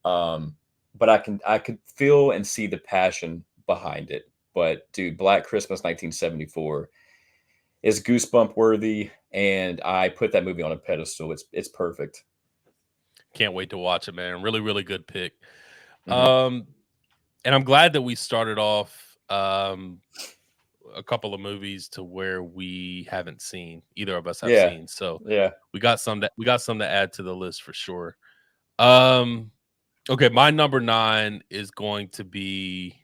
Um, but I could feel and see the passion behind it. But dude, Black Christmas 1974 is goosebump worthy, and I put that movie on a pedestal. It's perfect. Can't wait to watch it, man. Really, really good pick. Mhm. And I'm glad that we started off a couple of movies to where we haven't seen, either of us have Yeah, seen. So yeah, we got some to add to the list for sure. Um okay, my number 9 is going to be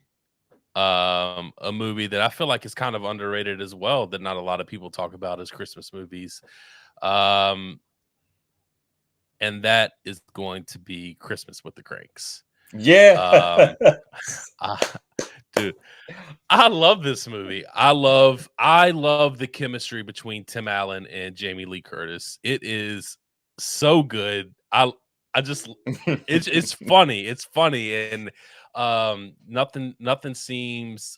a movie that I feel like is kind of underrated as well, that not a lot of people talk about as Christmas movies. Um and that is going to be Christmas with the Cranks. yeah. Um I, dude, I love this movie. I love the chemistry between Tim Allen and Jamie Lee Curtis. It is so good. I just it's funny. It's funny, and nothing seems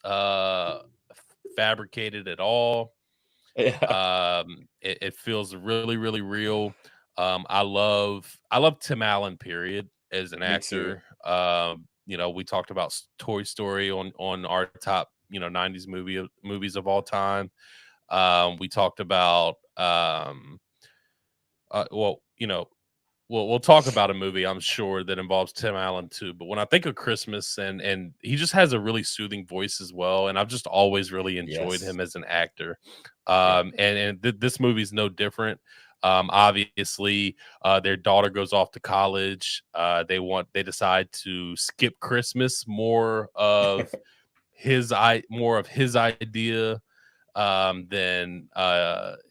fabricated at all. Yeah, It feels really, really real. I love Tim Allen, period, as an me too. actor. We talked about Toy Story on our top 90s movies of all time. We talked about well, we'll talk about a movie, I'm sure, that involves Tim Allen too. But when I think of Christmas, and he just has a really soothing voice as well, and I've just always really enjoyed Yes. him as an actor. Yeah. This movie's no different. Obviously, their daughter goes off to college. They decide to skip Christmas, more of his idea than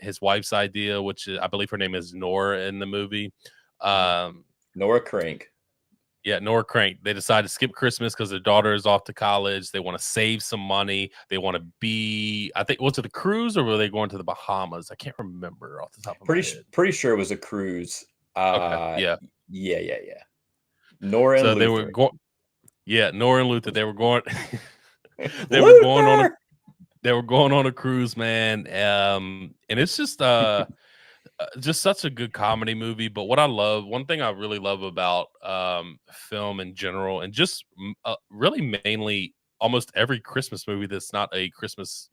his wife's idea, which I believe her name is Nora in the movie. Mhm. Um, Nora Crank. yeah, Nora Crank. They decide to skip Christmas because their daughter is off to college. They want to save some money. They want to be, I think, was it a cruise or were they going to the Bahamas? I can't remember off the top of my head. Pretty sure it was a cruise. Okay, yeah. Yeah, yeah, yeah. Nora and So they were Luther. going. Yeah, Nora and Luther. They were going. they were going on a. Luther. They were going on a cruise, man. And it's just such a good comedy movie. But one thing I really love about film in general, and just really mainly almost every Christmas movie that's not a Christmas,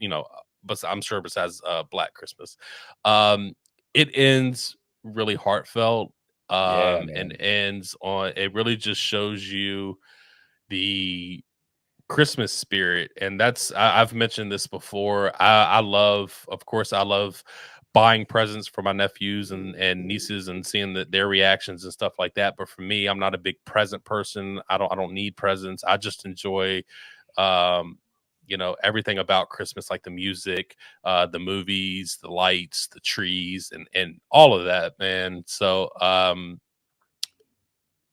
but I'm sure besides Black Christmas, um, it ends really heartfelt, Yeah, and man. ends on. It really just shows you the Christmas spirit, and I've mentioned this before. Of course, I love buying presents for my nephews and nieces and seeing their reactions and stuff like that. But for me, I'm not a big present person. I don't need presents. I just enjoy, um, everything about Christmas, like the music, the movies, the lights, the trees, and all of that, man. So,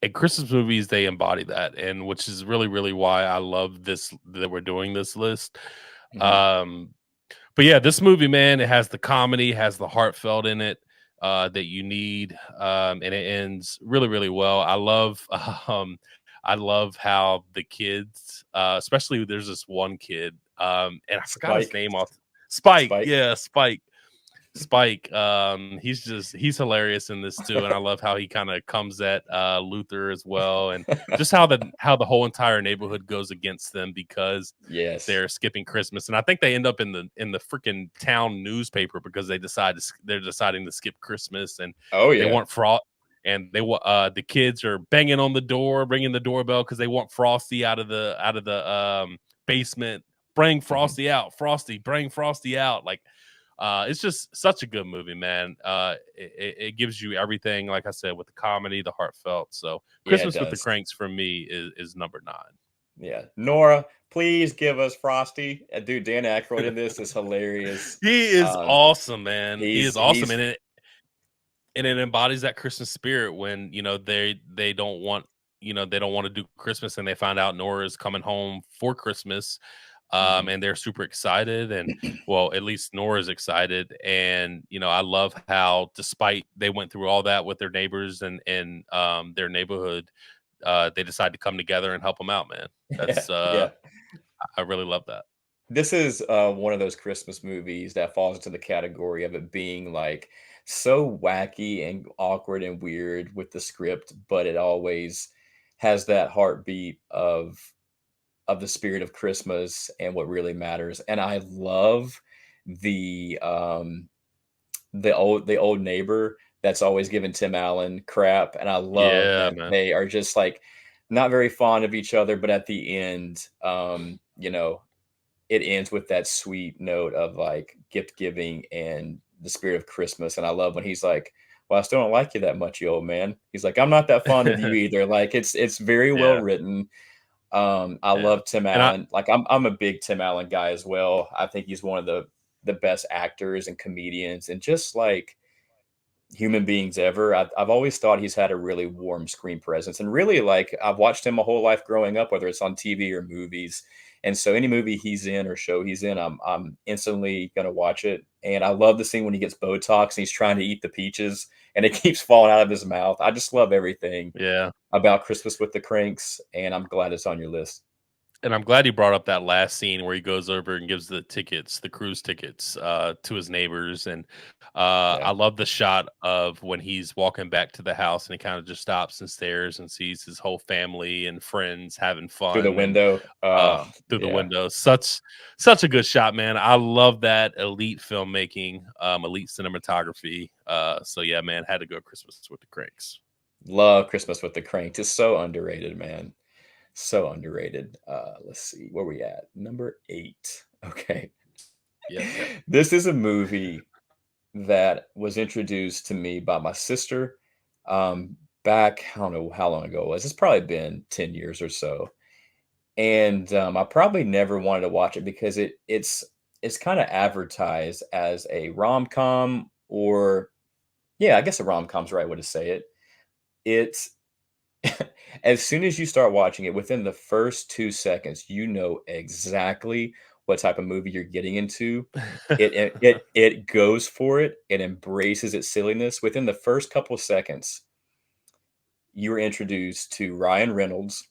and Christmas movies, they embody that, and which is really, really why I love this that we're doing this list. Mhm. Um, but yeah, this movie, man, it has the comedy, has the heartfelt in it that you need, and it ends really, really well. Um, I love how the kids, especially there's this one kid, and I forgot his Spike. name off. Spike, Spike. yeah, Spike. Spike, he's hilarious in this too, and I love how he kind of comes at Luther as well, and just how the whole entire neighborhood goes against them because Yes. they're skipping Christmas, and I think they end up in the freaking town newspaper because they're deciding to skip Christmas, and Oh they yeah. want and the kids are banging on the door, ringing the doorbell because they want Frosty out of the basement. Bring Mhm. Frosty out, Frosty, bring Frosty out, like. It's just such a good movie, man. It gives you everything, like I said, with the comedy, the heartfelt. So, Yeah, it Christmas with the does. Cranks for me is number Yeah. Nora, please give us Frosty. Dude, Dan Aykroyd in this is hilarious. 9. He is Um, awesome, man. He is awesome, he's and it embodies that Christmas spirit when they don't want they don't want to do Christmas, and they find out Nora is coming home for Christmas. And they're super excited, and well, at least Nora's excited. And I love how, despite they went through all that with their neighbors and their neighborhood, they decide to come together and help them out, man. Yeah, That's yeah. I really love that. This is one of those Christmas movies that falls into the category of it being like so wacky and awkward and weird with the script, but it always has that heartbeat of the spirit of Christmas and what really matters. And I love the the old neighbor that's always giving Tim Allen crap, and I love Yeah, that man. they are just like not very fond of each other, but at the end, it ends with that sweet note of like gift giving and the spirit of Christmas. And I love when he's like, "Well, I still don't like you that much, you old man." He's like, "I'm not that fond of you either." Like it's very well Yeah, written. I yeah. love Tim And I Allen. Like I'm a big Tim Allen guy as well. I think he's one of the best actors and comedians and just like human beings ever. I've always thought he's had a really warm screen presence, and really like I've watched him my whole life growing up, whether it's on TV or movies. And so any movie he's in or show he's in, I'm instantly gonna watch it. And I love the scene when he gets Botox and he's trying to eat the peaches and it keeps falling out of his mouth. I just love everything yeah. about Christmas with the Cranks, and I'm glad it's on your list. And I'm glad he brought up that last scene where he goes over and gives the cruise tickets, to his neighbors. And Yeah, I love the shot of when he's walking back to the house and he kind of just stops and stares and sees his whole family and friends having through the fun, and window. through the Yeah. window. Such a good shot, man. I love that elite filmmaking, elite cinematography. So yeah, man, had to go Christmas with the Cranks. Love Christmas with the Cranks. It's so underrated, man. So underrated. Let's see, where we at? Number 8. Okay. Yep, yep. This is a movie that was introduced to me by my sister, back I don't know how long ago it was. It's probably been 10 years or so. And, I probably never wanted to watch it because it's kinda advertised as a rom-com or yeah, I guess a rom-com's the right way to say it. It's as soon as you start watching it, within the first 2 seconds, you know exactly what type of movie you're getting into. It goes for it, it embraces its silliness. Within the first couple of seconds, you are introduced to Ryan Reynolds,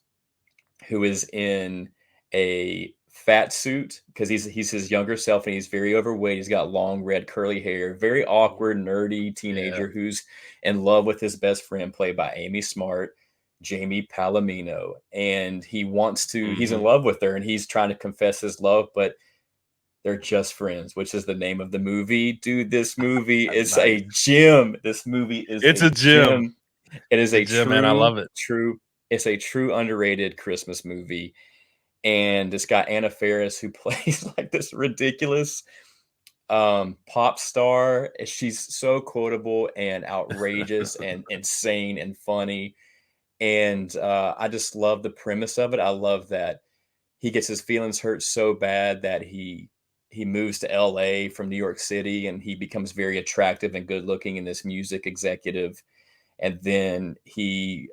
who is in a fat suit because he's his younger self and he's very overweight. He's got long red curly hair, very awkward, nerdy Yeah, teenager who's in love with his best friend, played by Amy Smart, Jamie Palomino. And he's in hmm, love with her and he's trying to confess his love, but they're just friends, which is the name of the movie. Dude, this movie is nice. a gem. This movie is It's a a gym. gem. It is It's a a gym, man. I love it. it's a true underrated Christmas movie. And it's got Anna Faris who plays like this ridiculous pop star. She's so quotable and outrageous and insane and funny. And I just love the premise of it. I love that he gets his feelings hurt so bad that he moves to LA from New York City and he becomes very attractive and good looking in this music executive. And then he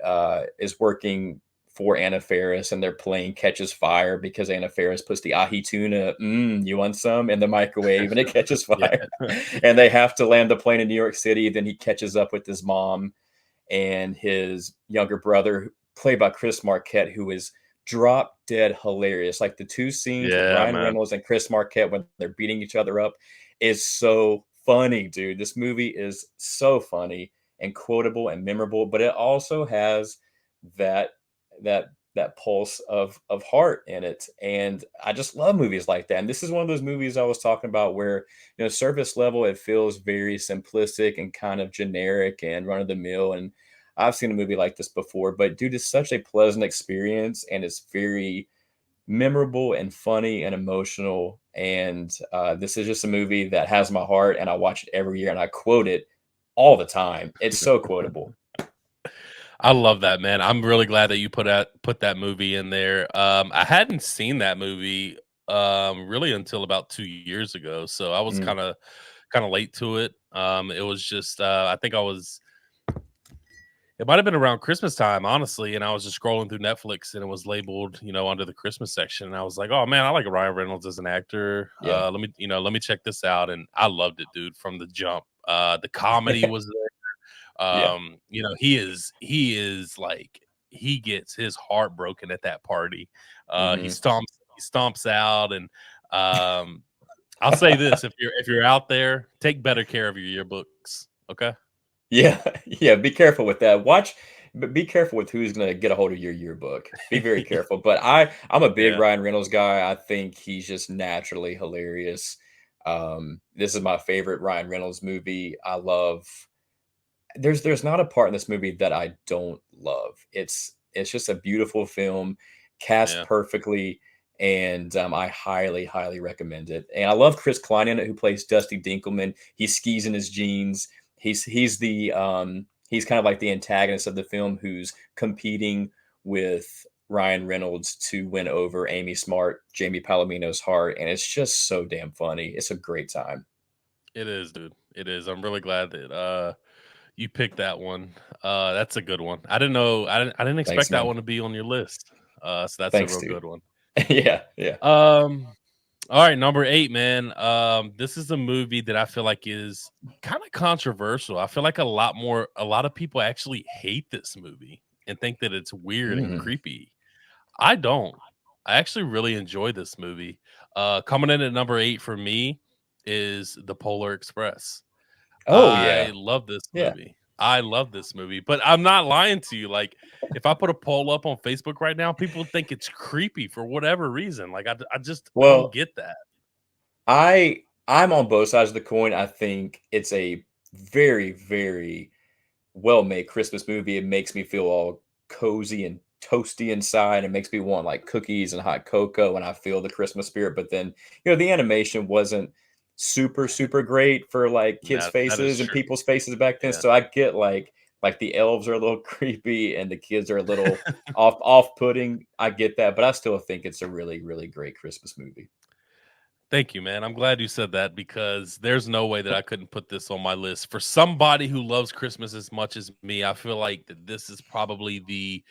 is working for Anna Faris, and their plane catches fire because Anna Faris puts the ahi tuna, you want some, in the microwave, and it catches Yeah. fire. And they have to land the plane in New York City. Then he catches up with his mom and his younger brother, played by Chris Marquette, who is drop dead hilarious. Like the two scenes with Yeah, Ryan man. Reynolds and Chris Marquette when they're beating each other up is so funny, dude. This movie is so funny and quotable and memorable, but it also has that that pulse of heart in it. And I just love movies like that. And this is one of those movies I was talking about where, surface level, it feels very simplistic and kind of generic and run of the mill. And I've seen a movie like this before, but dude, it's such a pleasant experience and it's very memorable and funny and emotional. And this is just a movie that has my heart, and I watch it every year and I quote it all the time. It's so quotable. I love that, man. I'm really glad that you put that movie in there. I hadn't seen that movie really until about 2 years ago, so I was Mm, kind of late to it. It was just I think I was It might have been around Christmas time, honestly, and I was just scrolling through Netflix, and it was labeled, under the Christmas section, and I was like, "Oh man, I like Ryan Reynolds as an actor. Yeah. Let me check this out." And I loved it, dude, from the jump. The comedy was there. Yeah. He is like he gets his heart broken at that party. He Mhm. stomps out, and um, I'll say this: if you're out there, take better care of your yearbooks. Okay. Yeah, yeah, be careful with that. But be careful with who's gonna get a hold of your yearbook. Be very careful. But I'm a big Yeah. Ryan Reynolds guy. I think he's just naturally hilarious. This is my favorite Ryan Reynolds movie. I love there's not a part in this movie that I don't love. It's just a beautiful film, cast Yeah. perfectly, and I highly, highly recommend it. And I love Chris Klein in it, who plays Dusty Dinkelman. He skis in his jeans. He's kind of like the antagonist of the film, who's competing with Ryan Reynolds to win over Amy Smart, Jamie Palomino's heart, and it's just so damn funny. It's a great time. It is, dude. It is. I'm really glad that you picked that one. That's a good one. I didn't know. I didn't Thanks, expect that man. one to be on your list. So that's a Thanks, real dude. good one. Yeah, yeah. All right, number 8, man. This is a movie that I feel like is kind of controversial. I feel like a lot of people actually hate this movie and think that it's weird and Mm. creepy. I don't. I actually really enjoy this movie. Coming in at number 8 for me is The Polar Express. Oh, I yeah. love this Yeah. movie. I love this movie, but I'm not lying to you. Like, if I put a poll up on Facebook right now, people think it's creepy for whatever reason. Like, I don't Well, get that. I'm on both sides of the coin. I think it's a very, very well-made Christmas movie. It makes me feel all cozy and toasty inside. It makes me want, like, cookies and hot cocoa, and I feel the Christmas spirit, but then, the animation wasn't super, super great for, like, kids' That is faces and true. people's faces back then, Yeah. so I get, like, the elves are a little creepy and the kids are a little off-putting. I get that, but I still think it's a really, really great Christmas movie. Thank you, man. I'm glad you said that because there's no way that I couldn't put this on my list. For somebody who loves Christmas as much as me, I feel like that this is probably the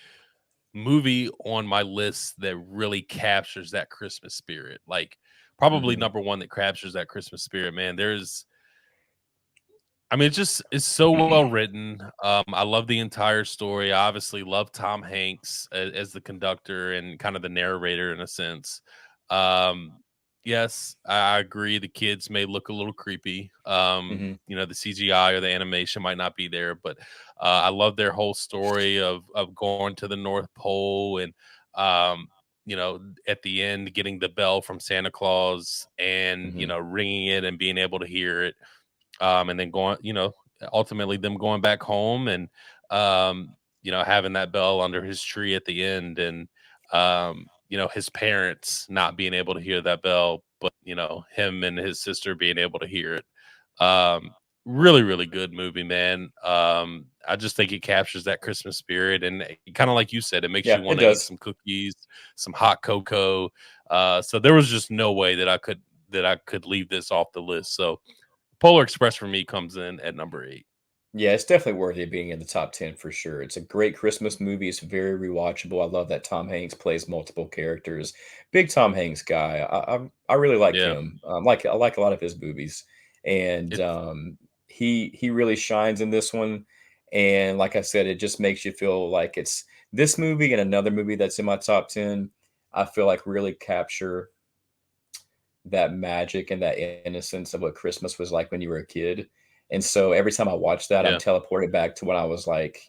movie on my list that really captures that Christmas spirit. Like, probably Mhm. number one that captures that Christmas spirit, man. It's so well written. I love the entire story. I obviously love Tom Hanks as the conductor and kind of the narrator in a sense. Um, yes, I agree. The kids may look a little creepy. Mhm. The CGI or the animation might not be there, but I love their whole story of going to the North Pole and um, at the end getting the bell from Santa Claus and Mhm. ringing it and being able to hear it, and then ultimately them going back home and having that bell under his tree at the end, and his parents not being able to hear that bell, but him and his sister being able to hear it. um Really, really good movie, man. I just think it captures that Christmas spirit, and kind of like you said, it makes you Yeah, it want to eat does. some cookies, some hot cocoa. So there was just no way that I could leave this off the list. So Polar Express for me comes in at number 8. Yeah, it's definitely worthy of being in the top 10 for sure. It's a great Christmas movie. It's very rewatchable. I love that Tom Hanks plays multiple characters. Big Tom Hanks guy. I really like Yeah. him. I like a lot of his movies, and It's he really shines in this one. And like I said, it just makes you feel like it's this movie and another movie that's in my top 10. I feel like really capture that magic and that innocence of what Christmas was like when you were a kid. And so every time I watch that, I'm yeah. teleported back to when I was like,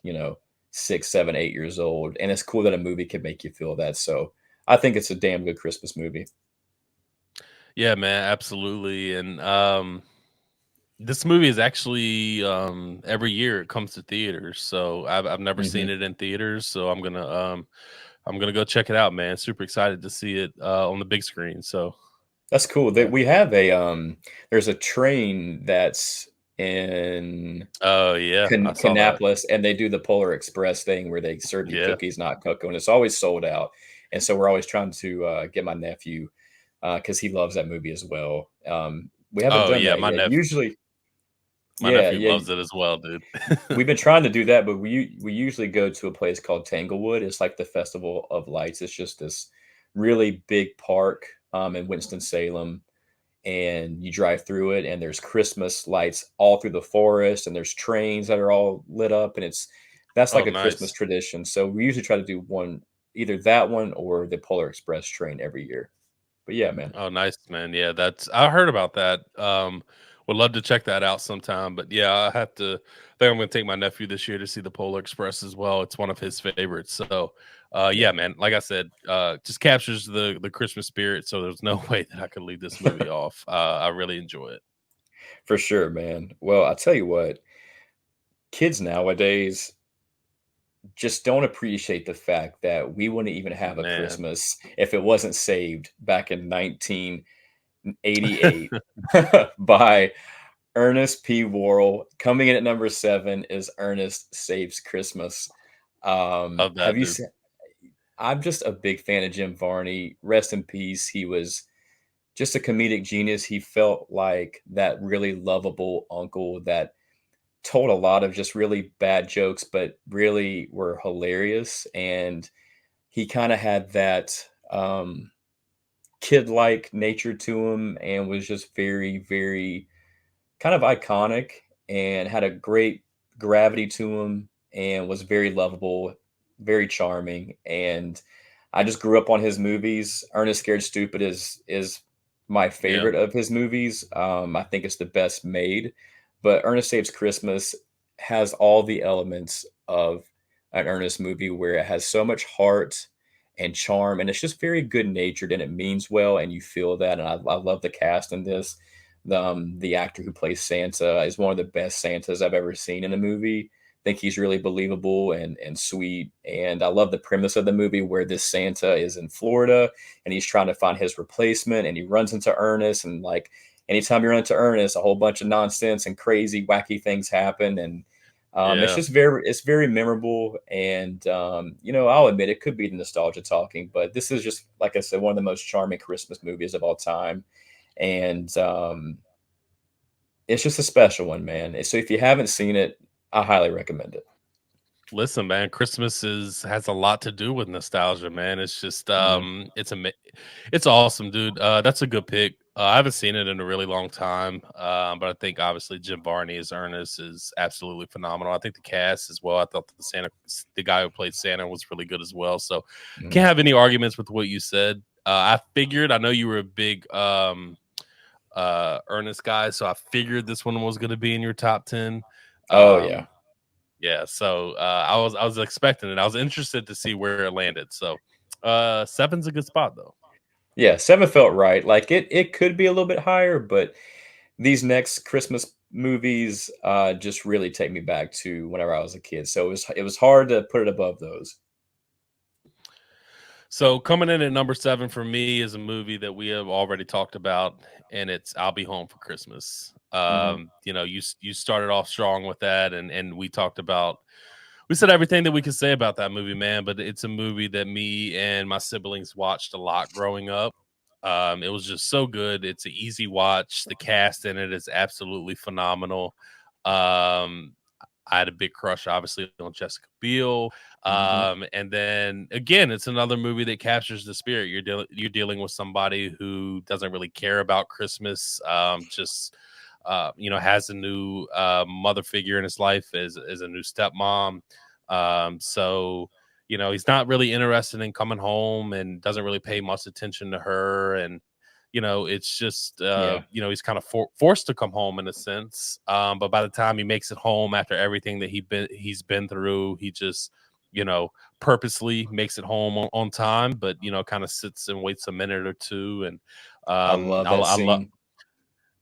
6, 7, 8 years old. And it's cool that a movie can make you feel that. So I think it's a damn good Christmas movie. Yeah, man, absolutely. And this movie is actually every year it comes to theaters. So I've never seen Hmm. it in theaters, so I'm gonna go check it out, man. Super excited to see it on the big screen. So That's cool. That yeah. we have there's a train that's in Oh yeah, I saw that. Kannapolis, and they do the Polar Express thing where they serve you Yeah. cookies, not cocoa, and it's always sold out. And so we're always trying to get my nephew because he loves that movie as well. We haven't Oh done yeah, that my yet. nephew. My Yeah, nephew yeah. loves it as well, dude. We've been trying to do that, but we usually go to a place called Tanglewood. It's like the Festival of Lights. It's just this really big park in Winston-Salem, and you drive through it, and there's Christmas lights all through the forest, and there's trains that are all lit up, and that's Oh, like a Christmas nice. tradition. So we usually try to do one, either that one or the Polar Express train every year. But yeah, man. Oh, nice, man. Yeah, that's I heard about that. Would love to check that out sometime. But yeah, I think I'm gonna take my nephew this year to see the Polar Express as well. It's one of his favorites. So yeah, Yeah, man, like I said, just captures the Christmas spirit. So there's no way that I could leave this movie off. I really enjoy it. for sure, man. Well, I'll tell you what, kids nowadays just don't appreciate the fact that we wouldn't even have a Man. Christmas if it wasn't saved back in 1988 by Ernest P. Worrell. Coming in at number 7 is Ernest Saves Christmas. Love Have that, you dude. seen? I'm just a big fan of Jim Varney. Rest in peace. He was just a comedic genius. He felt like that really lovable uncle that told a lot of just really bad jokes, but really were hilarious. And he kind of had that kid-like nature to him, and was just very, very kind of iconic, and had a great gravity to him, and was very lovable, very charming. And I just grew up on his movies. Ernest Scared Stupid is my Yeah. favorite of his movies. I think it's the best made. But Ernest Saves Christmas has all the elements of an Ernest movie, where it has so much heart and charm, and it's just very good natured, and it means well, and you feel that. And I love the cast in this. The actor who plays Santa is one of the best Santas I've ever seen in a movie. I think he's really believable and sweet. And I love the premise of the movie, where this Santa is in Florida, and he's trying to find his replacement, and he runs into Ernest. And like anytime you run into Ernest, a whole bunch of nonsense and crazy, wacky things happen. And Yeah. it's very memorable. And I'll admit it could be the nostalgia talking, but this is just, like I said, one of the most charming Christmas movies of all time. And it's just a special one, man. So if you haven't seen it, I highly recommend it. Listen, man, Christmas has a lot to do with nostalgia, man. It's just Mhm. it's awesome, dude. That's a good pick. I haven't seen it in a really long time, but I think obviously Jim Varney as Ernest is absolutely phenomenal. I think the cast as well. I thought the guy who played Santa was really good as well. So can't Mhm. have any arguments with what you said. I know you were a big Ernest guy, so I figured this one was going to be in your top 10. Oh yeah, Um, yeah, so I was expecting it. I was interested to see where it landed. So seven's a good spot though. yeah. 7 felt right. Like it could be a little bit higher, but these next Christmas movies just really take me back to whenever I was a kid. So it was hard to put it above those. So coming in at number 7 for me is a movie that we have already talked about, and it's I'll Be Home for Christmas. Hmm. You started off strong with that, and we said everything that we could say about that movie, man. But it's a movie that me and my siblings watched a lot growing up. It was just so good. It's an easy watch. The cast in it is absolutely phenomenal. Um, I had a big crush, obviously, on Jessica Biel. Hmm. And then again, it's another movie that captures the spirit. You're dealing with somebody who doesn't really care about Christmas. Just has a new mother figure in his life as a new stepmom. So he's not really interested in coming home and doesn't really pay much attention to her. And it's just Yeah, he's kind of forced to come home in a sense. But by the time he makes it home after everything that he's been through, he just purposely makes it home on time, but kind of sits and waits a minute or two. And I love that I love scene.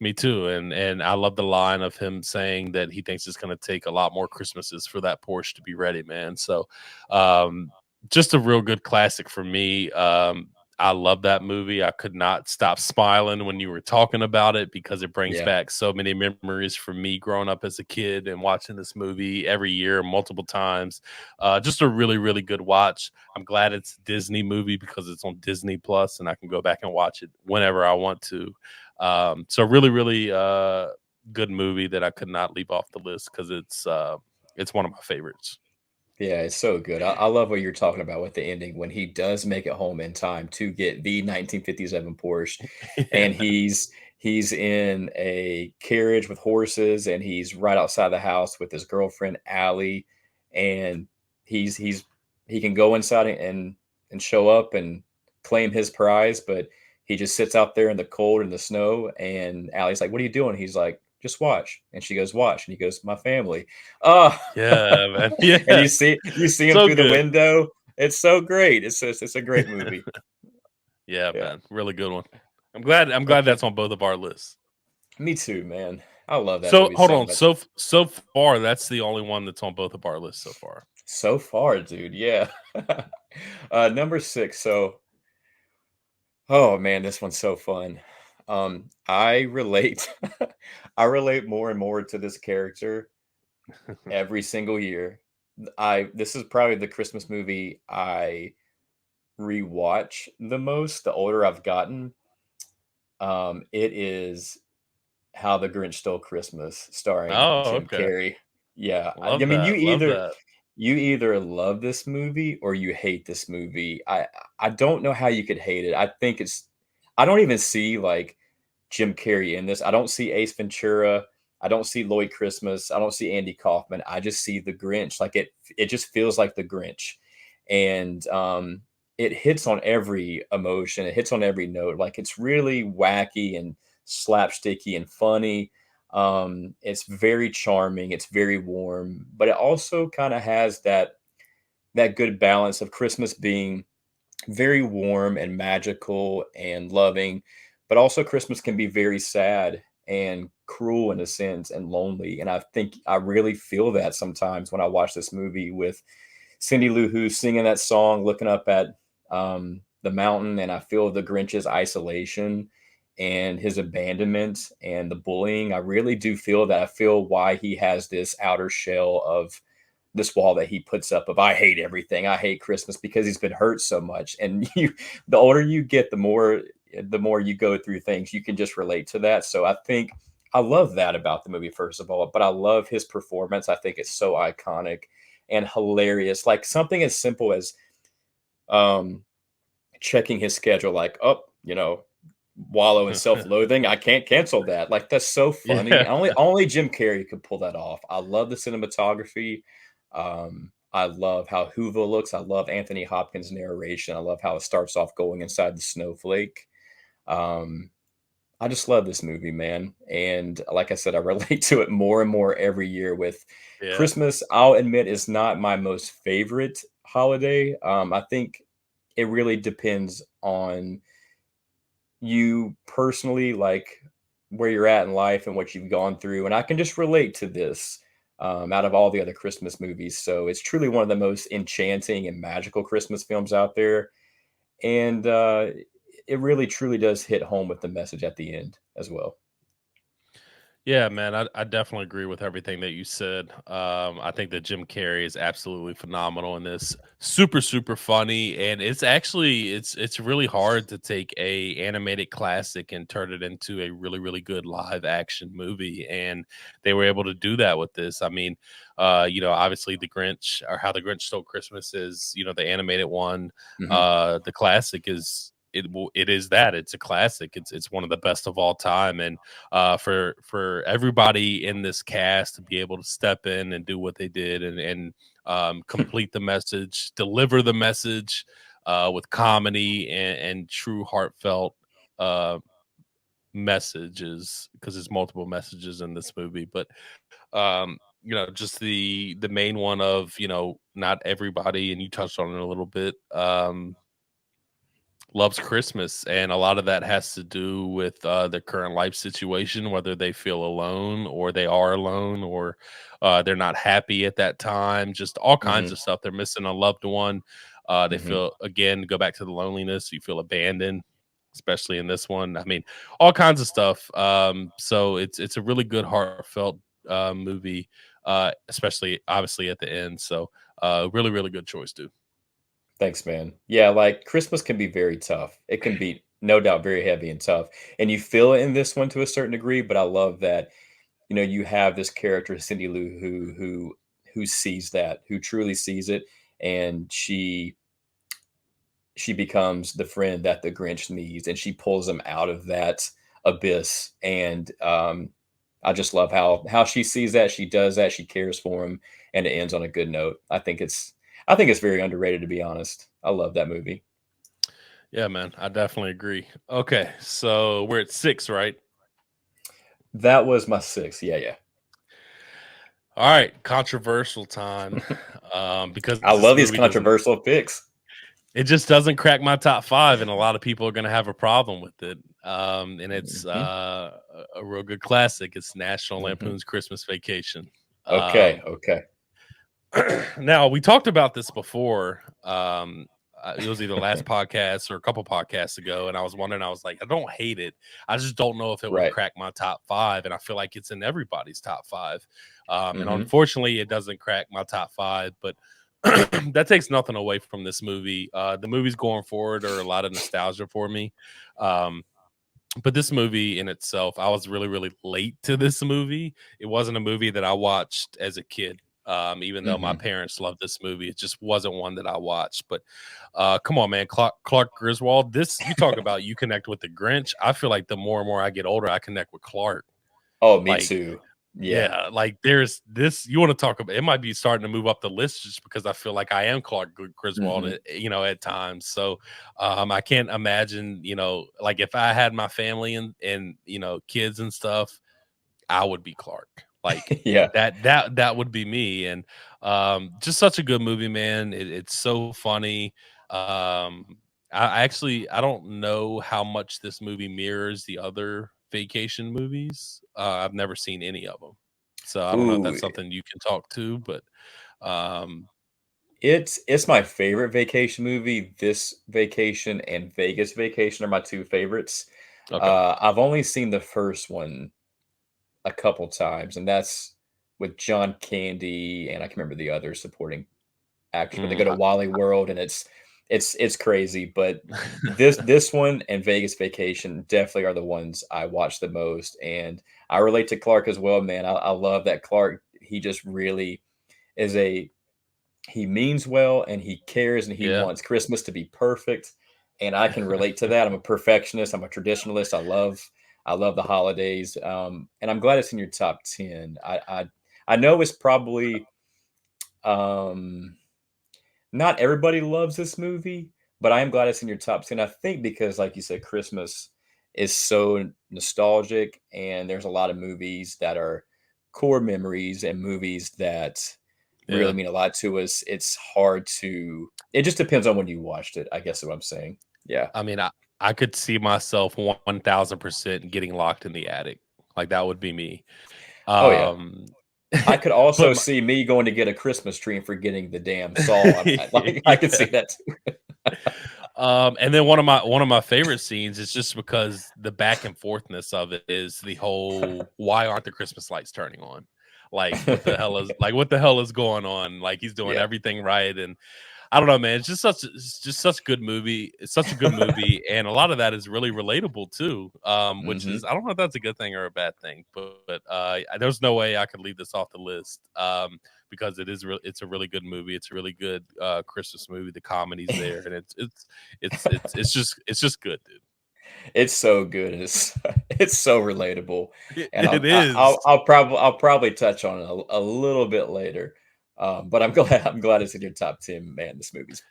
me too, and I love the line of him saying that he thinks it's going to take a lot more Christmases for that Porsche to be ready, man. So, um, just a real good classic for me. I love that movie. I could not stop smiling when you were talking about it because it brings Yeah, back so many memories for me growing up as a kid and watching this movie every year, multiple times. Just a really, really good watch. I'm glad it's a Disney movie because it's on Disney Plus, and I can go back and watch it whenever I want to. So really, really, good movie that I could not leave off the list because it's one of my favorites. Yeah, it's so good. I love what you're talking about with the ending when he does make it home in time to get the 1957 Porsche, Yeah. and he's in a carriage with horses, and he's right outside the house with his girlfriend Allie, and he's he can go inside and show up and claim his prize, but he just sits out there in the cold and the snow, and Allie's like, "What are you doing?" He's like, "Just watch," and she goes, "Watch," and he goes, "My family." Oh. Yeah, man. And Yeah. you see him So through the good. window. It's so great. It's a great movie. Yeah, Yeah. man. Really good one. I'm glad that's on both of our lists. Me too, man. I love that So movie hold so on. much. So far, that's the only one that's on both of our lists so far. So far, dude. Yeah. Number 6. So, oh man, this one's so fun. I relate I relate more and more to this character every single year. I This is probably the Christmas movie I rewatch the most the older I've gotten. It is How the Grinch Stole Christmas, starring Oh, Jim okay. Carrey. Yeah, I Love mean, that. Love that. you either love this movie or you hate this movie. I don't know how you could hate it. I don't even see like Jim Carrey in this. I don't see Ace Ventura. I don't see Lloyd Christmas. I don't see Andy Kaufman. I just see the Grinch. Like it just feels like the Grinch. And it hits on every emotion. It hits on every note. Like it's really wacky and slapsticky and funny. It's very charming. It's very warm, but it also kind of has that good balance of Christmas being very warm and magical and loving, but also Christmas can be very sad and cruel in a sense and lonely. And I think I really feel that sometimes when I watch this movie with Cindy Lou Who singing that song, looking up at the mountain, and I feel the Grinch's isolation and his abandonment and the bullying. I really do feel that. I feel why he has this outer shell of this wall that he puts up of I hate everything. I hate Christmas because he's been hurt so much. And the older you get, the more you go through things, you can just relate to that. So I think I love that about the movie, first of all, but I love his performance. I think it's so iconic and hilarious. Like something as simple as um checking his schedule, like, oh, wallow in self-loathing. I can't cancel that. Like that's so funny. Yeah. Only Jim Carrey could pull that off. I love the cinematography. I love how Hoover looks. I love Anthony Hopkins' narration. I love how it starts off going inside the snowflake. Um, I just love this movie, man. And like I said, I relate to it more and more every year with Yeah. Christmas. I'll admit is not my most favorite holiday. I think it really depends on you personally, like where you're at in life and what you've gone through. And I can just relate to this out of all the other Christmas movies. So it's truly one of the most enchanting and magical Christmas films out there. And it really, truly does hit home with the message at the end as well. Yeah, man, I definitely agree with everything that you said. I think that Jim Carrey is absolutely phenomenal in this. Super, super funny, and it's really hard to take a animated classic and turn it into a really, really good live action movie, and they were able to do that with this. I mean, obviously the Grinch or How the Grinch Stole Christmas is the animated one. Hmm. The classic is. It is that it's a classic. It's one of the best of all time, and for everybody in this cast to be able to step in and do what they did and complete the message, deliver the message with comedy and true heartfelt uh, messages because there's multiple messages in this movie, but just the main one of not everybody, and you touched on it a little bit. Loves Christmas, and a lot of that has to do with their current life situation, whether they feel alone or they are alone or they're not happy at that time, just all kinds Hmm. of stuff. They're missing a loved one. They Hmm. feel, again, go back to the loneliness, you feel abandoned, especially in this one. I mean, all kinds of stuff. So it's a really good heartfelt movie, especially obviously at the end. So really, really good choice, dude. Thanks, man. Yeah, like Christmas can be very tough. It can be no doubt very heavy and tough. And you feel it in this one to a certain degree, but I love that you have this character Cindy Lou who sees that, who truly sees it, and she becomes the friend that the Grinch needs, and she pulls him out of that abyss. And I just love how she sees that, she does that, she cares for him, and it ends on a good note. I think it's very underrated, to be honest. I love that movie. Yeah, man, I definitely agree. Okay, so we're at 6, right? That was my sixth. Yeah, yeah. All right, controversial time. Because I this love these movie doesn't, controversial picks. it just doesn't crack my top 5, and a lot of people are going to have a problem with it. And it's Hmm. a real good classic. It's National Hmm. Lampoon's Christmas Vacation. Okay, okay. Now we talked about this before. It was either last podcast or a couple podcasts ago, and I was wondering. I was like, I don't hate it. I just don't know if it would Right. crack my top 5, and I feel like it's in everybody's top 5. And Hmm. unfortunately, it doesn't crack my top 5. But that takes nothing away from this movie. The movies going forward are a lot of nostalgia for me. Um, but this movie in itself, I was really, really late to this movie. It wasn't a movie that I watched as a kid. Even though my Hmm. parents loved this movie, it just wasn't one that I watched. But come on, man, Clark Griswold. This you talk about you connect with the Grinch. I feel like the more and more I get older, I connect with Clark. Oh, me Like, too. Yeah. yeah, like there's this. You want to talk about? It might be starting to move up the list just because I feel like I am Clark Griswold, Hmm. at times. So, I can't imagine, like if I had my family and kids and stuff, I would be Clark. Like Yeah. that would be me. And just such a good movie, man. It's so funny. I don't know how much this movie mirrors the other vacation movies. I've never seen any of them, so I don't know if Ooh, that's something you can talk to. But um, it's my favorite vacation movie. This Vacation and Vegas Vacation are my two favorites. okay, I've only seen the first one a couple times, and that's with John Candy, and I can remember the other supporting actors, but they go to mm, Wally World, and it's crazy. But this one and Vegas Vacation definitely are the ones I watch the most, and I relate to Clark as well, man. I love that Clark. He just really is a he means well, and he cares, and he yeah, wants Christmas to be perfect. And I can relate to that. I'm a perfectionist. I'm a traditionalist. I love the holidays. And I'm glad it's in your top 10. I know it's probably um, not everybody loves this movie, but I am glad it's in your top 10. I think because, like you said, Christmas is so nostalgic, and there's a lot of movies that are core memories and movies that really yeah. mean a lot to us. It's hard to, it just depends on when you watched it, I guess is what I'm saying. Yeah. I mean, I could see myself 1,000% getting locked in the attic. Like that would be me. Oh, yeah. Um, I could also but my, see me going to get a Christmas tree and forgetting the damn saw. I could see yeah. that too. And then one of my favorite scenes is just because the back and forthness of it is the whole why aren't the Christmas lights turning on? Like what the hell is going on? Like he's doing Yeah. everything right, and I don't know, man. It's just such a good movie. It's such a good movie, and a lot of that is really relatable too. Which Hmm. is I don't know if that's a good thing or a bad thing, but there's no way I could leave this off the list. Because it's a really good movie. It's a really good Christmas movie. The comedy's there, and it's just good, dude. It's so good. It's so relatable, and It is. I'll probably touch on it a little bit later. But I'm glad it's in your top 10. Man, this movie's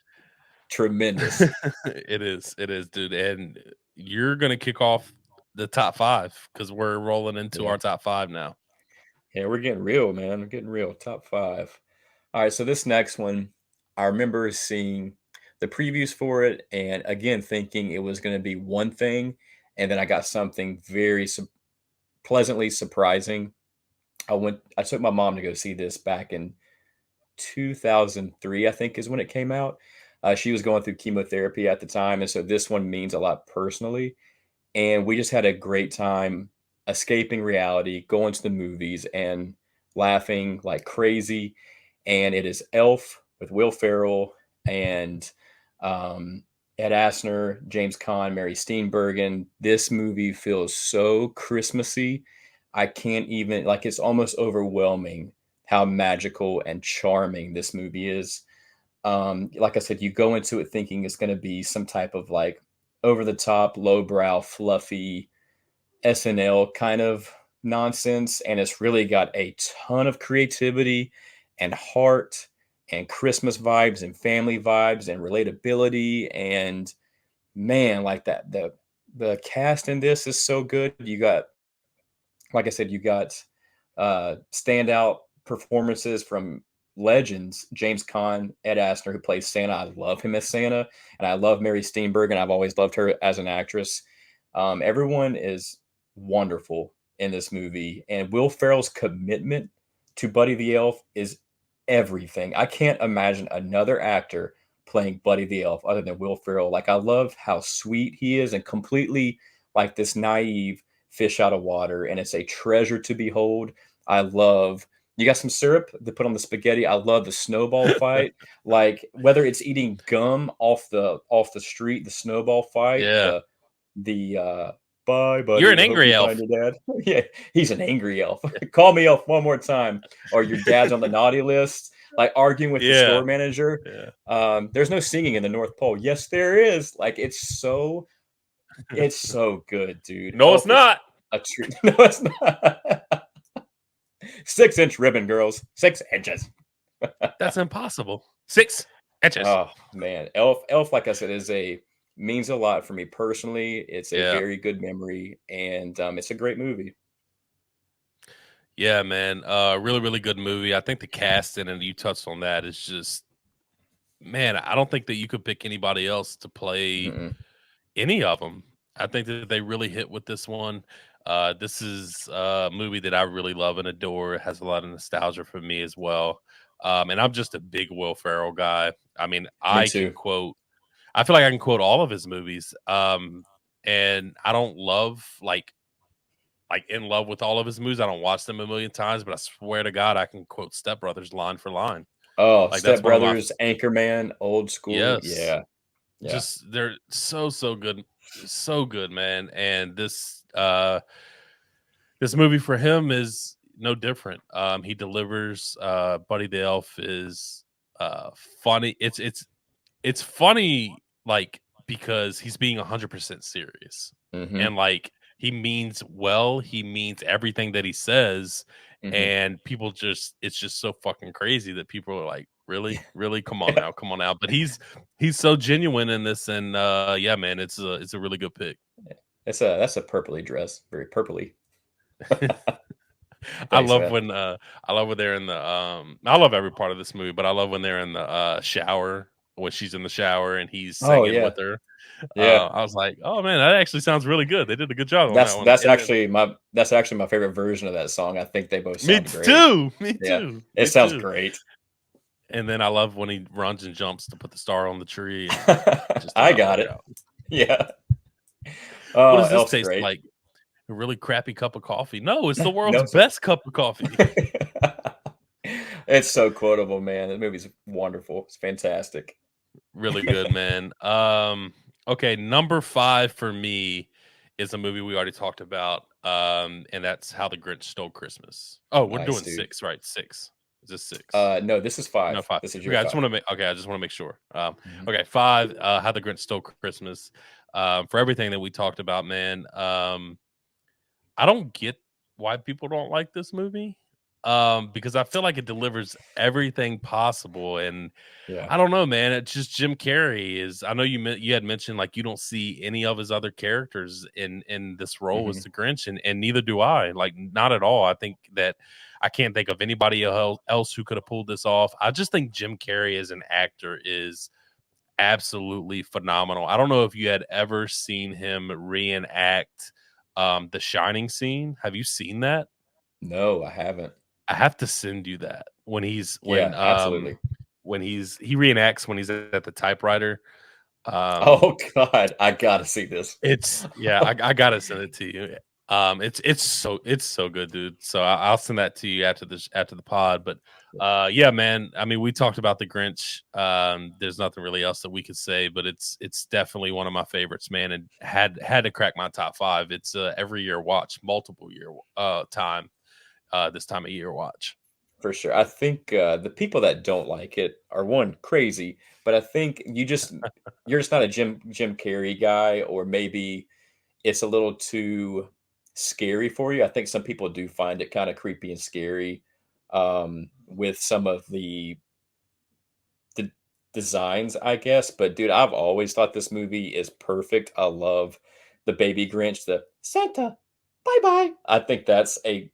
tremendous. It is, dude. And you're gonna kick off the top 5 because we're rolling into Yeah, our top 5 now. yeah, we're getting real, man. We're getting real. Top 5. All right, so this next one, I remember seeing the previews for it, and again thinking it was going to be one thing, and then I got something very pleasantly surprising. I took my mom to go see this back in 2003, I think, is when it came out. She was going through chemotherapy at the time, and so this one means a lot personally. And we just had a great time escaping reality, going to the movies, and laughing like crazy. And it is Elf with Will Ferrell and um, Ed Asner, James Caan, Mary Steenburgen. This movie feels so Christmassy. I can't even like it's almost overwhelming how magical and charming this movie is. Like I said, you go into it thinking it's going to be some type of like over the top, lowbrow, fluffy SNL kind of nonsense, and it's really got a ton of creativity and heart and Christmas vibes and family vibes and relatability. And man, like that the cast in this is so good. You got, like I said, you got standout performances from legends. James Caan, Ed Asner, who plays Santa. I love him as Santa, and I love Mary Steenburgen, and I've always loved her as an actress. Everyone is wonderful in this movie, and Will Ferrell's commitment to Buddy the Elf is everything. I can't imagine another actor playing Buddy the Elf other than Will Ferrell. Like, I love how sweet he is and completely like this naive fish out of water, and it's a treasure to behold. I love you got some syrup to put on the spaghetti. I love the snowball fight. Like whether it's eating gum off the street, the snowball fight, Yeah. the bye You're buddy. an I hope angry you elf. find your dad. Yeah, he's an angry elf. Call me elf one more time. Or your dad's on the naughty list. Like arguing with the Yeah. store manager. Yeah. There's no singing in the North Pole. Yes, there is. Like it's so good, dude. No, it's Elf is not. a treat. No, it's not. 6-inch ribbon, girls. 6 inches. That's impossible. 6 inches. Oh man, Elf, like I said, means a lot for me personally. It's a Yeah. very good memory, and it's a great movie. Yeah, man. Really, really good movie. I think the cast in it, you touched on that, is just, man, I don't think that you could pick anybody else to play Mm-mm. any of them. I think that they really hit with this one. This is a movie that I really love and adore. It has a lot of nostalgia for me as well. And I'm just a big Will Ferrell guy. I mean, Me I too. feel like I can quote all of his movies. And I don't love in love with all of his movies. I don't watch them a million times, but I swear to God, I can quote Step Brothers line for line. Oh, Like Step that's one of my Brothers, Anchorman, old school. yes. Yeah, yeah. Just they're so good, so good, man. And this movie for him is no different. He delivers. Buddy the Elf is funny. It's funny, like because he's being 100% serious, Mm-hmm. and like he means well. He means everything that he says, Mm-hmm. and it's just so fucking crazy that people are like, really, come on now. But he's so genuine in this, and yeah, man, it's a really good pick. That's a purpley dress, very purpley. I Thanks, love man. when they're in the I love every part of this movie, but I love when they're in the shower, when she's in the shower and he's Oh singing yeah, with her. yeah. I was like, oh man, that actually sounds really good. They did a good job on that one. That's And then, actually my favorite version of that song. I think they both me sound great. too, me Yeah, too, it me sounds too. great. And then I love when he runs and jumps to put the star on the tree. And just does I not got work it. out. Yeah. What Oh, does this Elf's taste great. like? A really crappy cup of coffee? No, it's the world's No, best cup of coffee. it's so quotable, man. The movie's wonderful. It's fantastic. Really good, man. Okay, number 5 for me is a movie we already talked about, and that's How the Grinch Stole Christmas. Oh, we're Nice, doing dude. 6, right? 6. Is this 6? No, this is No, 5. 5. This is Okay, your 5. I just want to make sure. Mhm. Okay, 5. How the Grinch Stole Christmas. For everything that we talked about, man. I don't get why people don't like this movie. Because I feel like it delivers everything possible, and Yeah. I don't know, man. It's just Jim Carrey is. I know you had mentioned like you don't see any of his other characters in this role as Mhm. the Grinch, and neither do I. Like not at all. I think that I can't think of anybody else who could have pulled this off. I just think Jim Carrey as an actor is absolutely phenomenal. I don't know if you had ever seen him reenact the Shining scene. Have you seen that? No, I haven't. I have to send you that Yeah, absolutely. when he reenacts when he's at the typewriter. Oh God, I gotta see this. It's yeah, I gotta send it to you. It's so good, dude. So I'll send that to you after the pod. But Yeah, man. I mean, we talked about the Grinch. There's nothing really else that we could say, but it's definitely one of my favorites, man, and had to crack my top 5. It's every year watch, multiple year time. This time of year watch. For sure. I think the people that don't like it are one crazy, but I think you're just not a Jim Carrey guy, or maybe it's a little too scary for you. I think some people do find it kind of creepy and scary with some of the designs, I guess. But dude, I've always thought this movie is perfect. I love the baby Grinch, the Santa, bye bye. I think that's a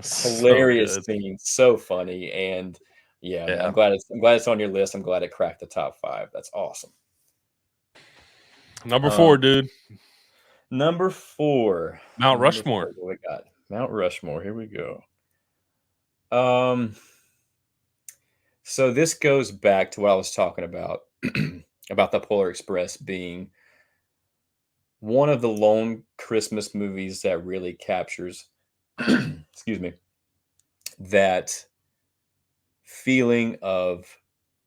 So hilarious good. scene, so funny, and yeah, man, Yeah. I'm glad it's on your list. I'm glad it cracked the top 5. That's awesome. Number 4, Um, dude. number 4. Mount Number 4, Rushmore. what we got? Mount Rushmore. Here we go. Um, so this goes back to what I was talking about about the Polar Express being one of the lone Christmas movies that really captures, excuse me, that feeling of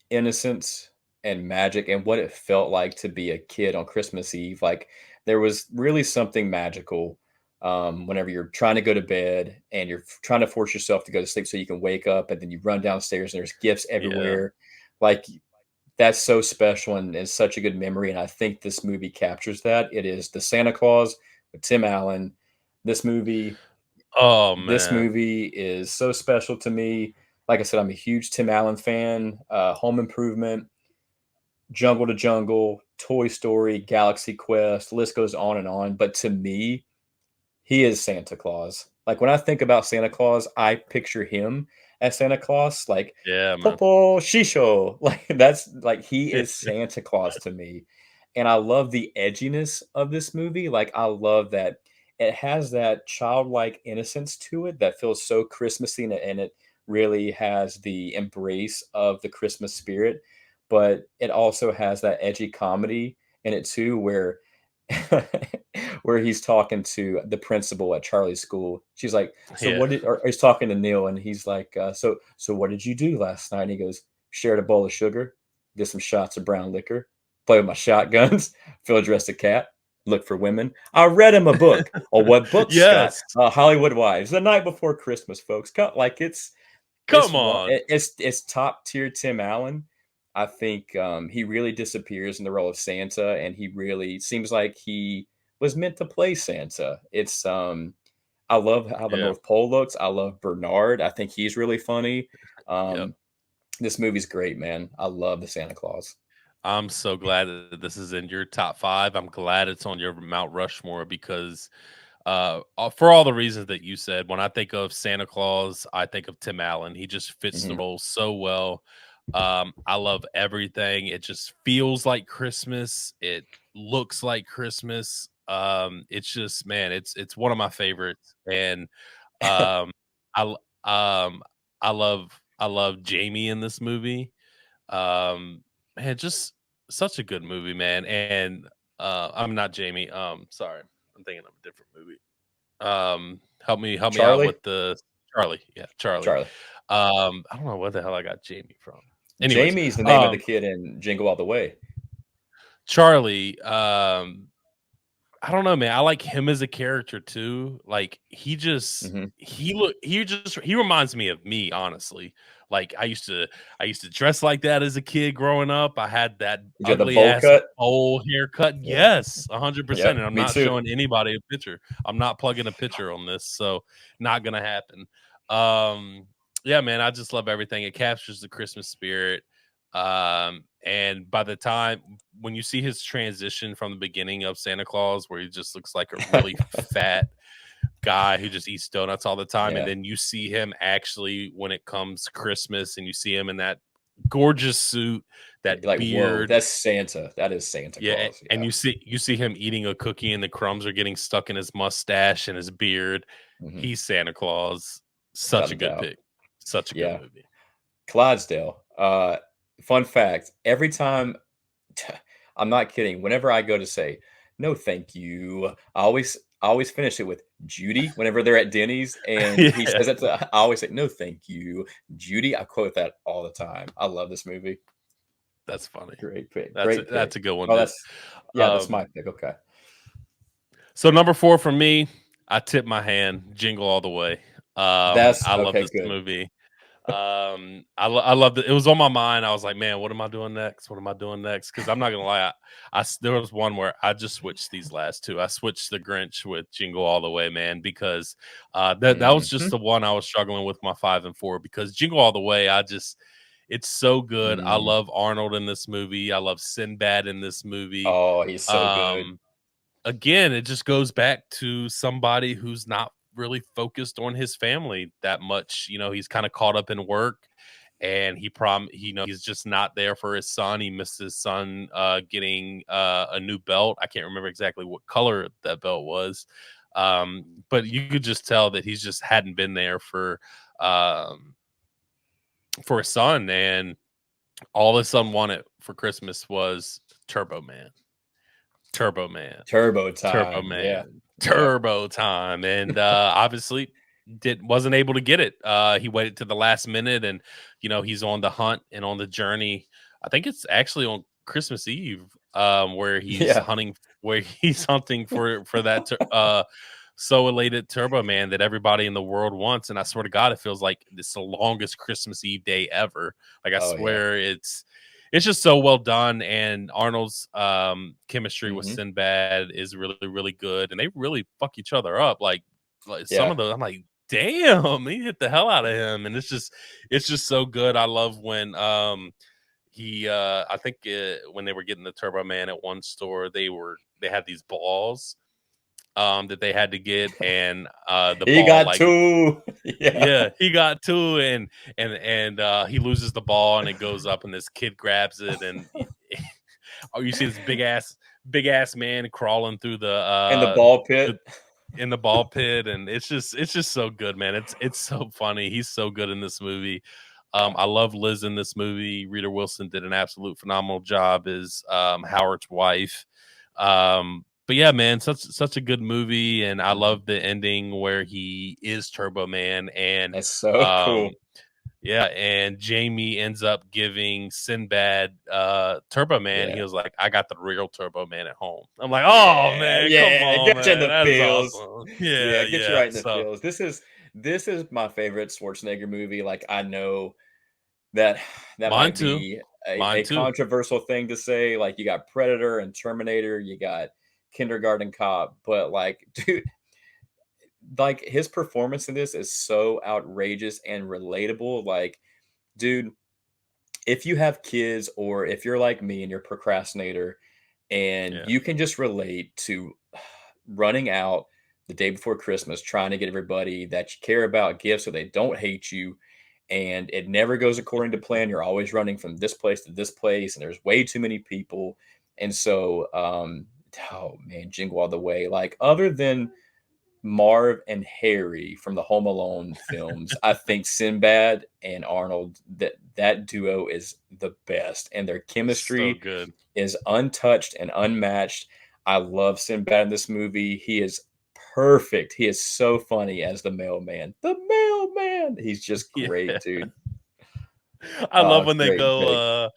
innocence and magic and what it felt like to be a kid on Christmas Eve. Like there was really something magical whenever you're trying to go to bed and you're trying to force yourself to go to sleep so you can wake up, and then you run downstairs and there's gifts Yeah. everywhere. Like that's so special and is such a good memory. And I think this movie captures that. It is the Santa Claus with Tim Allen. This movie Oh this man. movie is so special to me. Like I said, I'm a huge Tim Allen fan. Home Improvement, Jungle to Jungle, Toy Story, Galaxy Quest, list goes on and on. But to me, he is Santa Claus. Like when I think about Santa Claus, I picture him as Santa Claus, like Yeah, man. Popo Shisho. Like that's like he is Santa Claus to me. And I love the edginess of this movie. Like I love that it has that childlike innocence to it that feels so Christmassy, and it really has the embrace of the Christmas spirit. But it also has that edgy comedy in it too, where where he's talking to the principal at Charlie's school. She's like, "So Yeah. what did?" Or he's talking to Neil, and he's like, "So what did you do last night?" And he goes, "Shared a bowl of sugar, did some shots of brown liquor, play with my shotguns, field dressed a cat, look for women. I read him a book. Oh, what book, Scott? Yes. Hollywood Wives. The night before Christmas, folks. Like Come on. it's top tier Tim Allen. I think he really disappears in the role of Santa, and he really seems like he was meant to play Santa. It's I love how the Yeah. North Pole looks. I love Bernard. I think he's really funny. Yep. This movie's great, man. I love the Santa Claus. I'm so glad that this is in your top 5. I'm glad it's on your Mount Rushmore because for all the reasons that you said, when I think of Santa Claus, I think of Tim Allen. He just fits the Mhm. role so well. I love everything. It just feels like Christmas. It looks like Christmas. It's just, man, it's one of my favorites. And um I l- I love Jamie in this movie. Man, just such a good movie, man. And I'm not Jamie. Sorry, I'm thinking of a different movie. Help me out Charlie? with the Charlie. Yeah, Charlie. Charlie. I don't know what the hell I got Jamie from. Anyways, Jamie's the name of the kid in Jingle All the Way. Charlie, I don't know, man. I like him as a character too. Like Mhm. he reminds me of me, honestly. Like I used to dress like that as a kid growing up. I had that Did you have the ugly bowl ass cut? bowl haircut. Yeah. Yes, 100%. Yep, And I'm me not too. showing anybody a picture. I'm not plugging a picture on this, so not gonna happen. Um, yeah, man, I just love everything. It captures the Christmas spirit. And by the time when you see his transition from the beginning of Santa Claus, where he just looks like a really fat guy who just eats donuts all the time, and Yeah. then you see him actually when it comes Christmas, and you see him in that gorgeous suit, You're that like, "Whoa, beard, that's Santa. That is Santa yeah, Claus." and Yeah. you see him eating a cookie, and the crumbs are getting stuck in his mustache and his beard. Mhm. He's Santa Claus. Without Such a a good doubt. pick. Such a good Yeah. movie. Clydesdale. Fun fact, every time I'm not kidding, whenever I go to say, "No, thank you," I always finish it with Judy whenever they're at Denny's, and he Yeah, says that I always say, "No, thank you, Judy." I quote that all the time. I love this movie. that's funny. Great pick. That's Great pick. that's a good one, Oh, dude. that's my Um, pick. Okay. so number 4 for me, I tip my hand, Jingle All the Way. That's I love okay. this Good. movie. I loved it. It was on my mind. I was like, man, what am I doing next? What am I doing next? Because I'm not gonna lie, there was one where I just switched these last two. I switched the Grinch with Jingle All the Way, man, because that was just Mhm. the one I was struggling with my 5 and 4. Because Jingle All the Way, it's so good. I Mm. love Arnold in this movie. I love Sinbad in this movie. Oh, he's so good. Um, Again, it just goes back to somebody who's not really focused on his family that much. He's kind of caught up in work, and he's just not there for his son. He missed his son getting a new belt. I can't remember exactly what color that belt was, but you could just tell that he's just hadn't been there um, for his son, and all his son wanted for Christmas was Turbo Man. Turbo Man. Turbo Turbo time. Yeah. Man. Yep. Turbo time. And obviously wasn't able to get it. He waited to the last minute, and he's on the hunt and on the journey. I think it's actually on Christmas Eve, where he's Yeah. hunting for that so elated Turbo Man that everybody in the world wants. And I swear to God, it feels like it's the longest Christmas Eve day ever. Like, I Oh yeah. swear it's just so well done, and Arnold's chemistry with Hmm. Sinbad is really, really good, and they really fuck each other up. Like some Yeah. of those, I'm like, damn, he hit the hell out of him, and it's just so good. I love when I think when they were getting the Turbo Man at one store, they had these balls that they had to get, and the He ball, got like, two. Yeah. yeah, he got two, and he loses the ball, and it goes up, and this kid grabs it, and oh, you see this big ass man crawling through In the ball the pit. in the ball pit, and it's just so good, man. It's so funny. He's so good in this movie. Yeah. I love Liz in this movie. Rita Wilson did an absolute phenomenal job as Howard's wife. But yeah, man, such a good movie, and I Mhm. love the ending where he is Turbo Man, and That's so um, cool. yeah, and Jamie ends up giving Sinbad Turbo Man. He Yeah. was like, I got the real Turbo Man at home. I'm like, oh Yeah. man, come Yeah. on, Get you in man. the That is feels. awesome. Yeah. Yeah, Get you yeah. right in the So feels. This is my favorite Schwarzenegger movie. Like, I know that that mine might too. be Mine a too. controversial thing to say. Like, you got Predator and Terminator, you got Kindergarten Cop, but like, dude, like his performance in this is so outrageous and relatable. Like, dude, if you have kids or if you're like me and you're a procrastinator and Yeah. you can just relate to running out the day before Christmas, trying to get everybody that you care about gifts so they don't hate you, and it never goes according to plan. You're always running from this place to this place, and there's way too many people. And so, oh man, Jingle All the Way. Like, other than Marv and Harry from the Home Alone films, I think Sinbad and Arnold, that duo is the best, and their So chemistry good. is untouched and unmatched. I love Sinbad in this movie. He is perfect. He is so funny as the mailman. The mailman. He's just great, Yeah. dude. I love when they Great go pick.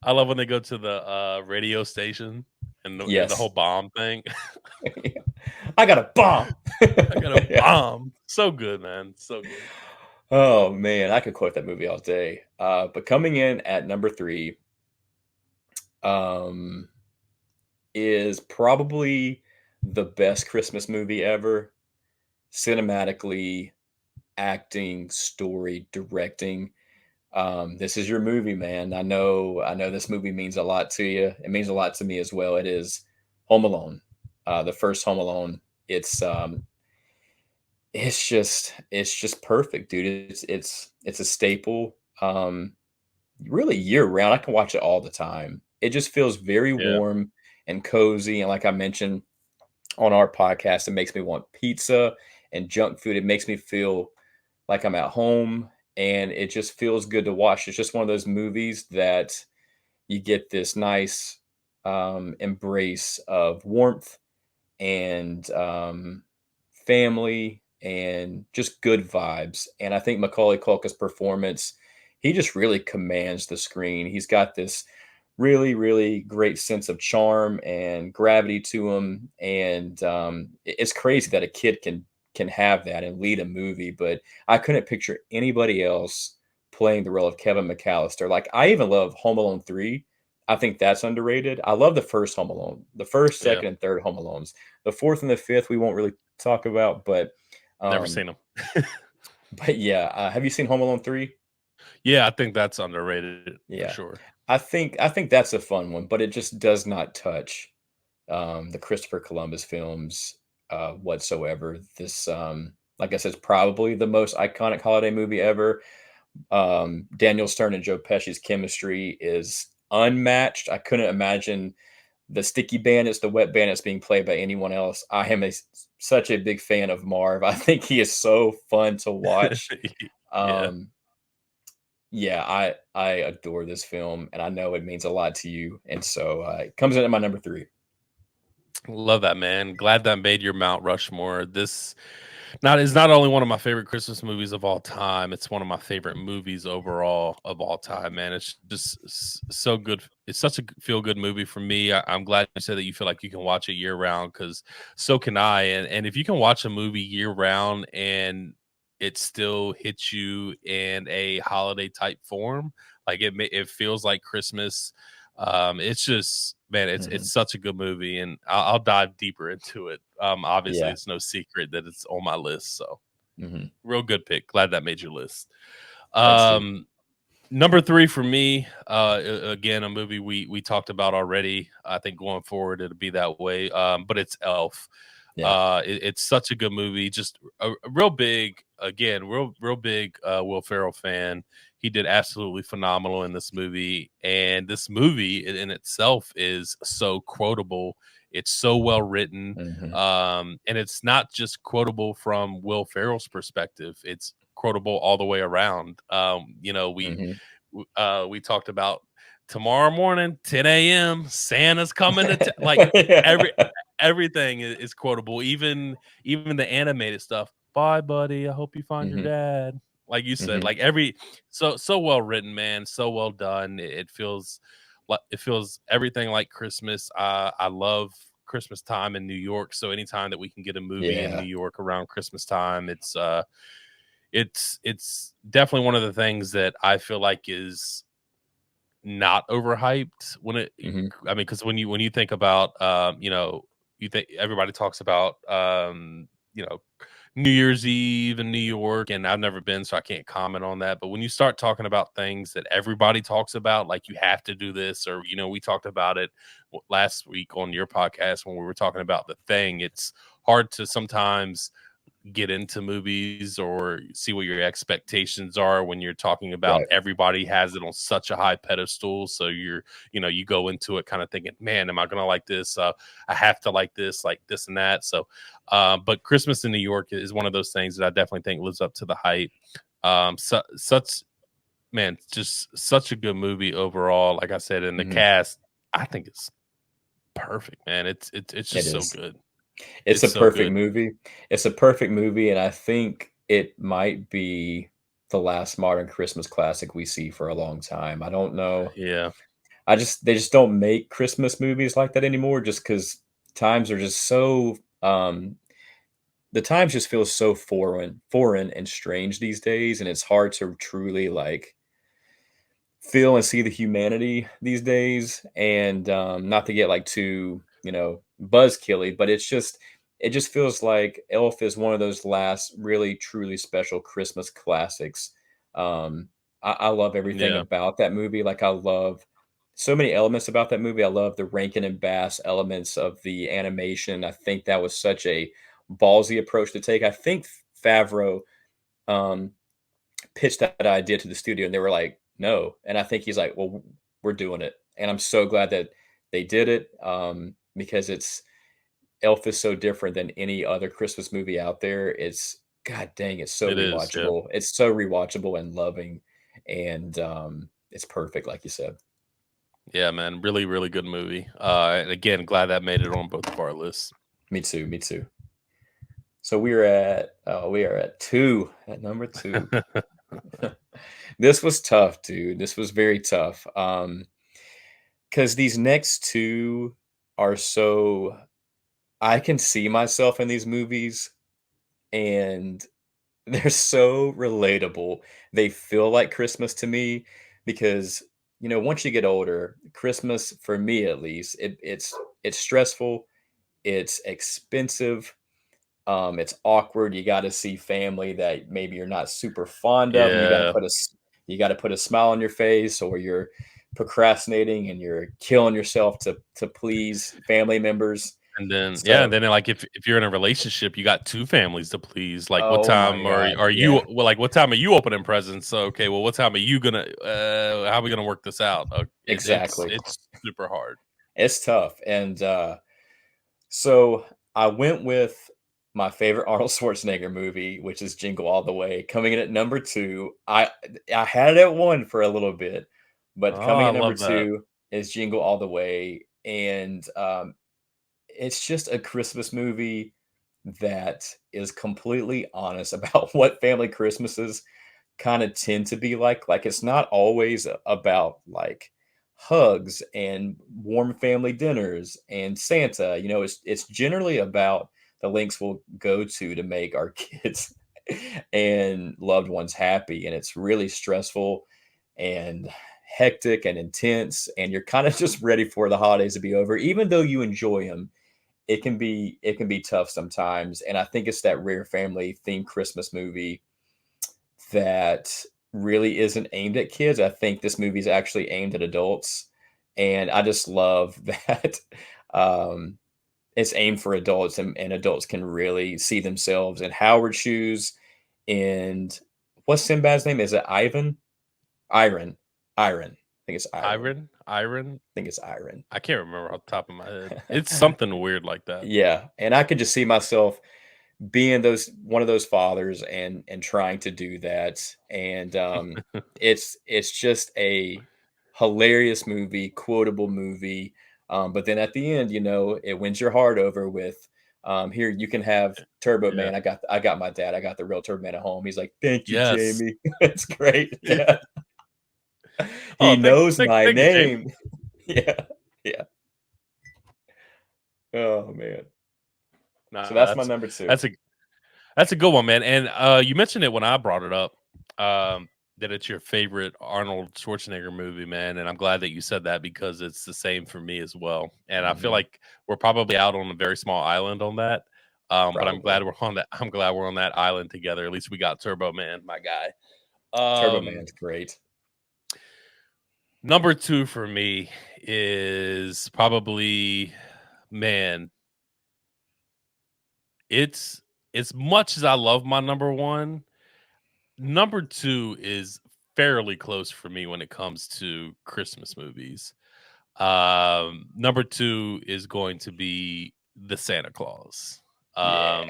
I love when they go to the radio station and the whole Yes. bomb thing. I got a bomb. I got a Yeah. bomb. So good, man. So good. Oh man, I could quote that movie all day. But coming in at number three, um, is probably the best Christmas movie ever. Cinematically, acting, story, directing. This is your movie, man. I know this movie means a lot to you. It means a lot to me as well. It is Home Alone. The first Home Alone. It's it's just perfect, dude. It's a staple. Really year round. I can watch it all the time. It just feels very Yeah. warm and cozy. And like I mentioned on our podcast, it makes me want pizza and junk food. It makes me feel like I'm at home, and it just feels good to watch. It's just one of those movies that you get this nice embrace of warmth and family, and just good vibes. And I think Macaulay Culkin's performance, he just really commands the screen. He's got this really, really great sense of charm and gravity to him. And it's crazy that a kid can have that and lead a movie. But I couldn't picture anybody else playing the role of Kevin McAllister. Like, I even love Home Alone 3. I think that's underrated. I love the first Home Alone, the first, Yeah, second, and third Home Alones. The fourth and the fifth we won't really talk about, but never um, seen them. but yeah, have you seen Home Alone 3? Yeah, I think that's underrated for Yeah. sure. I think that's a fun one, but it just does not touch the Christopher Columbus films whatsoever. This, like I said, is probably the most iconic holiday movie ever. Daniel Stern and Joe Pesci's chemistry is unmatched. I couldn't imagine the Sticky Bandits, the Wet Bandits being played by anyone else. I am such a big fan of Marv. I think he is so fun to watch. Yeah. Um, yeah, I adore this film, and I know it means a lot to you, and so it comes in at my number 3. Love that, man. Glad that made your Mount Rushmore. This not is not only one of my favorite Christmas movies of all time, it's one of my favorite movies overall of all time, man. It's just so good. It's such a feel good movie for me. I'm glad you said that you feel like you can watch it year round, because so can I. And if you can watch a movie year round and it still hits you in a holiday type form, like it feels like Christmas. It's just, man, Mhm. it's such a good movie, and I'll dive deeper into it. Obviously, Yeah. it's no secret that it's on my list, so Mhm. real good pick. Glad that made your list. Thanks, dude. Number 3 for me, again, a movie we talked about already. I think going forward it'll be that way. But it's Elf. Yeah. It's such a good movie. Just a real big, again, real big Will Ferrell fan. He did absolutely phenomenal in this movie, and this movie in itself is so quotable. It's so well written, Mhm. and it's not just quotable from Will Ferrell's perspective. It's quotable all the way around. Mhm. We talked about tomorrow morning, 10 a.m. Santa's coming to like Yeah. every everything is quotable, even the animated stuff. Bye, buddy. I hope you find your Mhm. dad. Like you said, Mhm. like so well written, man. So well done. It feels like it feels everything like Christmas. I love Christmas time in New York. So anytime that we can get a movie in New Yeah. York around Christmas time, it's definitely one of the things that I feel like is not overhyped when it Mhm. I mean, because when you think about you think everybody talks about New Year's Eve in New York, and I've never been, so I can't comment on that. But when you start talking about things that everybody talks about, like you have to do this, or we talked about it last week on your podcast when we were talking about The Thing. It's hard to sometimes get into movies or see what your expectations are when you're talking about Right. everybody has it on such a high pedestal. So you go into it kind of thinking, man, am I going to like this? I have to like this and that. So, but Christmas in New York is one of those things that I definitely think lives up to the hype. Such, man, just such a good movie overall. Like I said, in the Mhm. cast, I think it's perfect, man. It's It just so is. good. It's It's a so perfect good. movie. It's a perfect movie, and I think it might be the last modern Christmas classic we see for a long time. I don't know. Yeah. They just don't make Christmas movies like that anymore just because times are just so the times just feel so foreign and strange these days, and it's hard to truly like feel and see the humanity these days. And not to get like too buzz killy, but it just feels like Elf is one of those last really truly special Christmas classics. I love everything Yeah. about that movie. Like, I love so many elements about that movie. I love the Rankin and Bass elements of the animation. I think that was such a ballsy approach to take. I think Favreau um, pitched that idea to the studio, and they were like, "No." And I think he's like, "Well, we're doing it." And I'm so glad that they did it, because it's Elf is so different than any other Christmas movie out there. It's God dang, it's so It is. Yeah. rewatchable. It's so rewatchable and loving, and it's perfect, like you said. Yeah, man, really, really good movie. And again, glad that made it on both of our lists. Me too. Me too. So we are at two, at number two. This was tough, dude. This was very tough. Because these next two are so I can see myself in these movies, and they're so relatable. They feel like Christmas to me because, once you get older, Christmas, for me at least, it's stressful, it's expensive, it's awkward. You got to see family that maybe you're not super fond of, and Yeah. you got to put a smile on your face, or you're procrastinating and you're killing yourself to please family members. And then So, like if you're in a relationship, you got two families to please. Like, what oh my time god, are you? yeah, Well, like, what time are you opening presents? So, okay, well, what time are you gonna? How are we gonna work this out? exactly. It's super hard. It's tough, and so I went with my favorite Arnold Schwarzenegger movie, which is Jingle All the Way, coming in at number two. I had it at one for a little bit, Oh, but coming I in number love that. two is Jingle All the Way, and it's just a Christmas movie that is completely honest about what family Christmases kind of tend to be like. Like, it's not always about like hugs and warm family dinners and Santa. It's generally about the lengths we'll go to make our kids and loved ones happy. And it's really stressful and hectic and intense. And you're kind of just ready for the holidays to be over, even though you enjoy them. It can be tough sometimes. And I think it's that rare family themed Christmas movie that really isn't aimed at kids. I think this movie is actually aimed at adults, and I just love that um, it's aimed for adults, and adults can really see themselves in Howard's shoes. And what's Sinbad's name? Is it Ivan? Iron. Iron. I think it's Iron. Iron. I think it's Iron. I can't remember off the top of my head. It's something weird like that. Yeah, and I could just see myself being those one of those fathers and trying to do that. And it's just a hilarious movie, quotable movie. But then at the end, it wins your heart over with here you can have Turbo Yeah. Man. I got my dad. I got the real Turbo Man at home. He's like, "Thank you, Yes. Jamie." It's great. Yeah. He Oh, knows my thank you, Jamie. name. Yeah. Yeah. Oh man. So Nah, that's my number two. that's a that's a good one, man. And you mentioned it when I brought it up, that it's your favorite Arnold Schwarzenegger movie, man. And I'm glad that you said that because it's the same for me as well. And I feel Mhm. like we're probably out on a very small island on that. But I'm Probably. glad we're on that. I'm glad we're on that island together. At least we got Turbo Man, my guy. Turbo Man's great. Number two for me is probably, man. It's as much as I love my number one. Number two is fairly close for me when it comes to Christmas movies. Number two is going to be the Santa Claus. Yeah.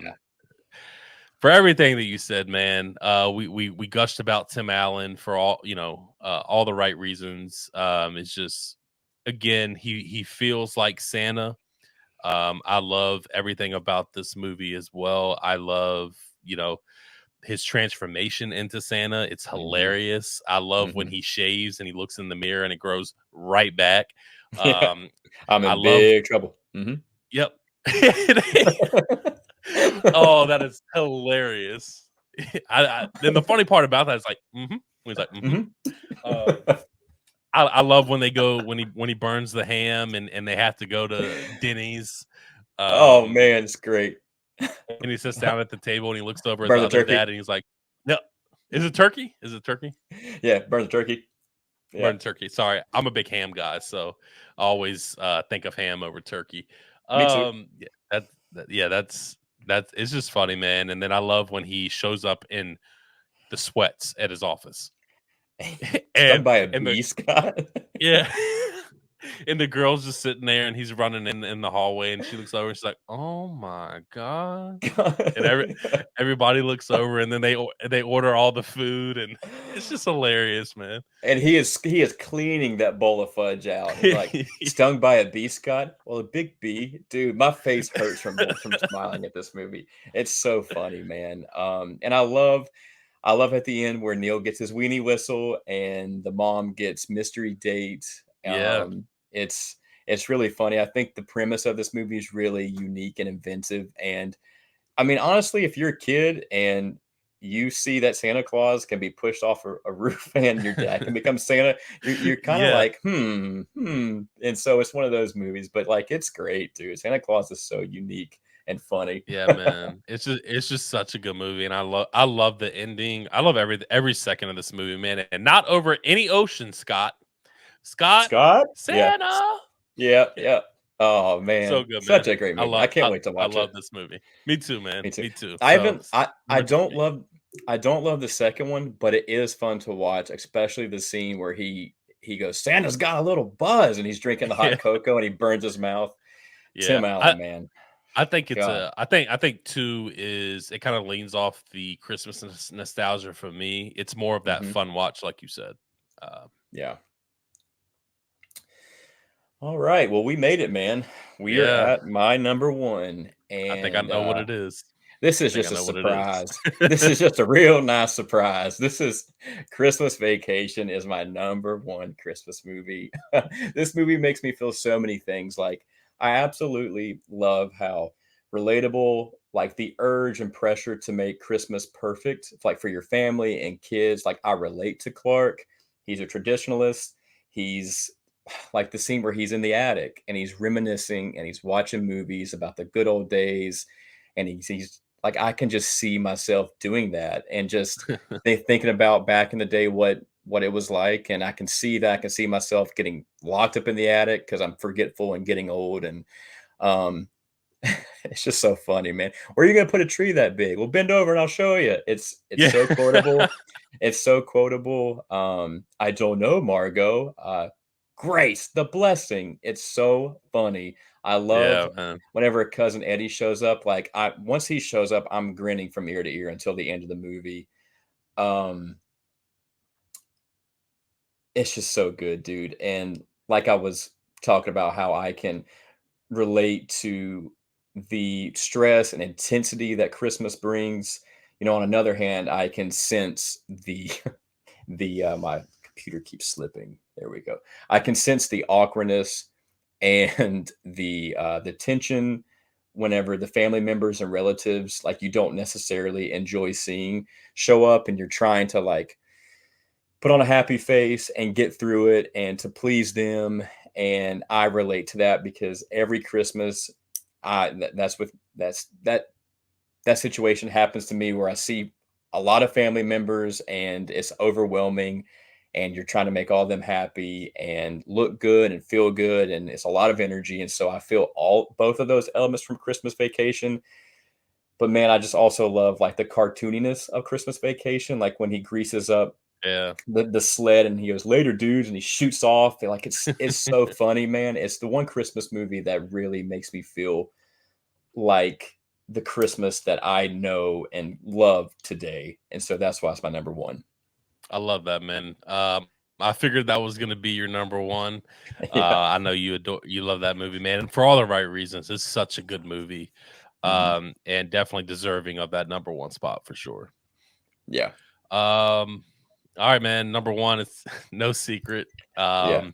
For everything that you said, man, we gushed about Tim Allen for all the right reasons. It's just, again, he feels like Santa. I love everything about this movie as well. I love, his transformation into Santa. It's Mhm. hilarious. I love when Mhm. he shaves and he looks in the mirror and it grows right back. Yeah. Um, I'm I in love, big trouble. Mhm. yep. Oh, that is hilarious. Then the funny part about that is like, he's like, Mhm. Um, I love when they go when he burns the ham and they have to go to Denny's. Oh, Um, man, it's great. and he sits down at the table and he looks over at Burn the the other turkey. dad and he's like, "No, is it turkey? Is it turkey? Yeah, burn the turkey. Yeah. Burn turkey. Sorry, I'm a big ham guy, so I always think of ham over turkey. Me too. Yeah, that's it's just funny, man. And then I love when he shows up in the sweats at his office, Stung and by a and the bee, Scott. yeah, and the girl's just sitting there, and he's running in the hallway, and she looks over, and she's like, "Oh my god!" And everybody looks over, and then they order all the food, and it's just hilarious, man. And he is cleaning that bowl of fudge out. He's like, stung by a bee, Scott? Well, a big bee, dude. My face hurts from smiling at this movie. It's so funny, man. And I love at the end where Neil gets his weenie whistle and the mom gets mystery date. Yeah, It's really funny. I think the premise of this movie is really unique and inventive. And I mean, honestly, if you're a kid and you see that Santa Claus can be pushed off a roof and your dad can become Santa, you're kind of yeah. like, And so it's one of those movies, but like, it's great, dude. Santa Claus is so unique and funny. Yeah, man. It's just such a good movie, and I love the ending. I love every second of this movie, man. And not over any ocean, Scott. Scott, Scott? Yeah. Santa. Yeah. Yeah, Yeah. Oh so man, good, such man. a great I movie. love I can't wait to I watch it. love this movie. Me too, man. Me too. Me too. I So haven't I number don't 3. love the second one, but it is fun to watch, especially the scene where he goes, Santa's got a little buzz, and he's drinking the Yeah, hot cocoa and he burns his mouth. yeah. Tim I Allen, man. I think it's God. a. I think 2 is it kind of leans off the Christmas nostalgia for me. It's more of that Hmm. fun watch, like you said. Uh, Yeah. All right. Well, we made it, man. We are yeah, at my number one. I think I And know what it is. this I is think I just a know what it is. surprise. This is just a real nice surprise. This is Christmas Vacation is my number one Christmas movie. This movie makes me feel so many things. Like I absolutely love how relatable, like the urge and pressure to make Christmas perfect, like for your family and kids. Like I relate to Clark. He's a traditionalist. He's like the scene where he's in the attic and he's reminiscing and he's watching movies about the good old days, and he's like, I can just see myself doing that and just thinking about back in the day what it was like, and I can see that. I can see myself getting locked up in the attic because I'm forgetful and getting old, and um it's just so funny, man. Where are you gonna put a tree that big? Well, bend over and I'll show you. It's Yeah. so quotable. It's so quotable. I don't know, Margot. Grace, the blessing. It's so funny. I love Yeah, man. whenever cousin Eddie shows up. Like I once he shows up, I'm grinning from ear to ear until the end of the movie. Um, it's just so good, dude. And like I was talking about how I can relate to the stress and intensity that Christmas brings. On another hand, I can sense my computer keeps slipping. There we go. I can sense the awkwardness and the tension whenever the family members and relatives like you don't necessarily enjoy seeing show up, and you're trying to like put on a happy face and get through it and to please them. And I relate to that because every Christmas, that situation happens to me where I see a lot of family members and it's overwhelming, and you're trying to make all of them happy and look good and feel good, and it's a lot of energy. And so I feel all both of those elements from Christmas Vacation. But man, I just also love like the cartooniness of Christmas Vacation, like when he greases up Yeah. the sled and he goes later dudes and he shoots off, and like it's so funny, man. It's the one Christmas movie that really makes me feel like the Christmas that I know and love today. And so that's why it's my number one. I love that, man. I figured that was gonna be your number one. Yeah. I know you love that movie, man, and for all the right reasons. It's such a good movie, Mhm. and definitely deserving of that number one spot for sure. Yeah. All right, man. Number one is no secret. Yeah.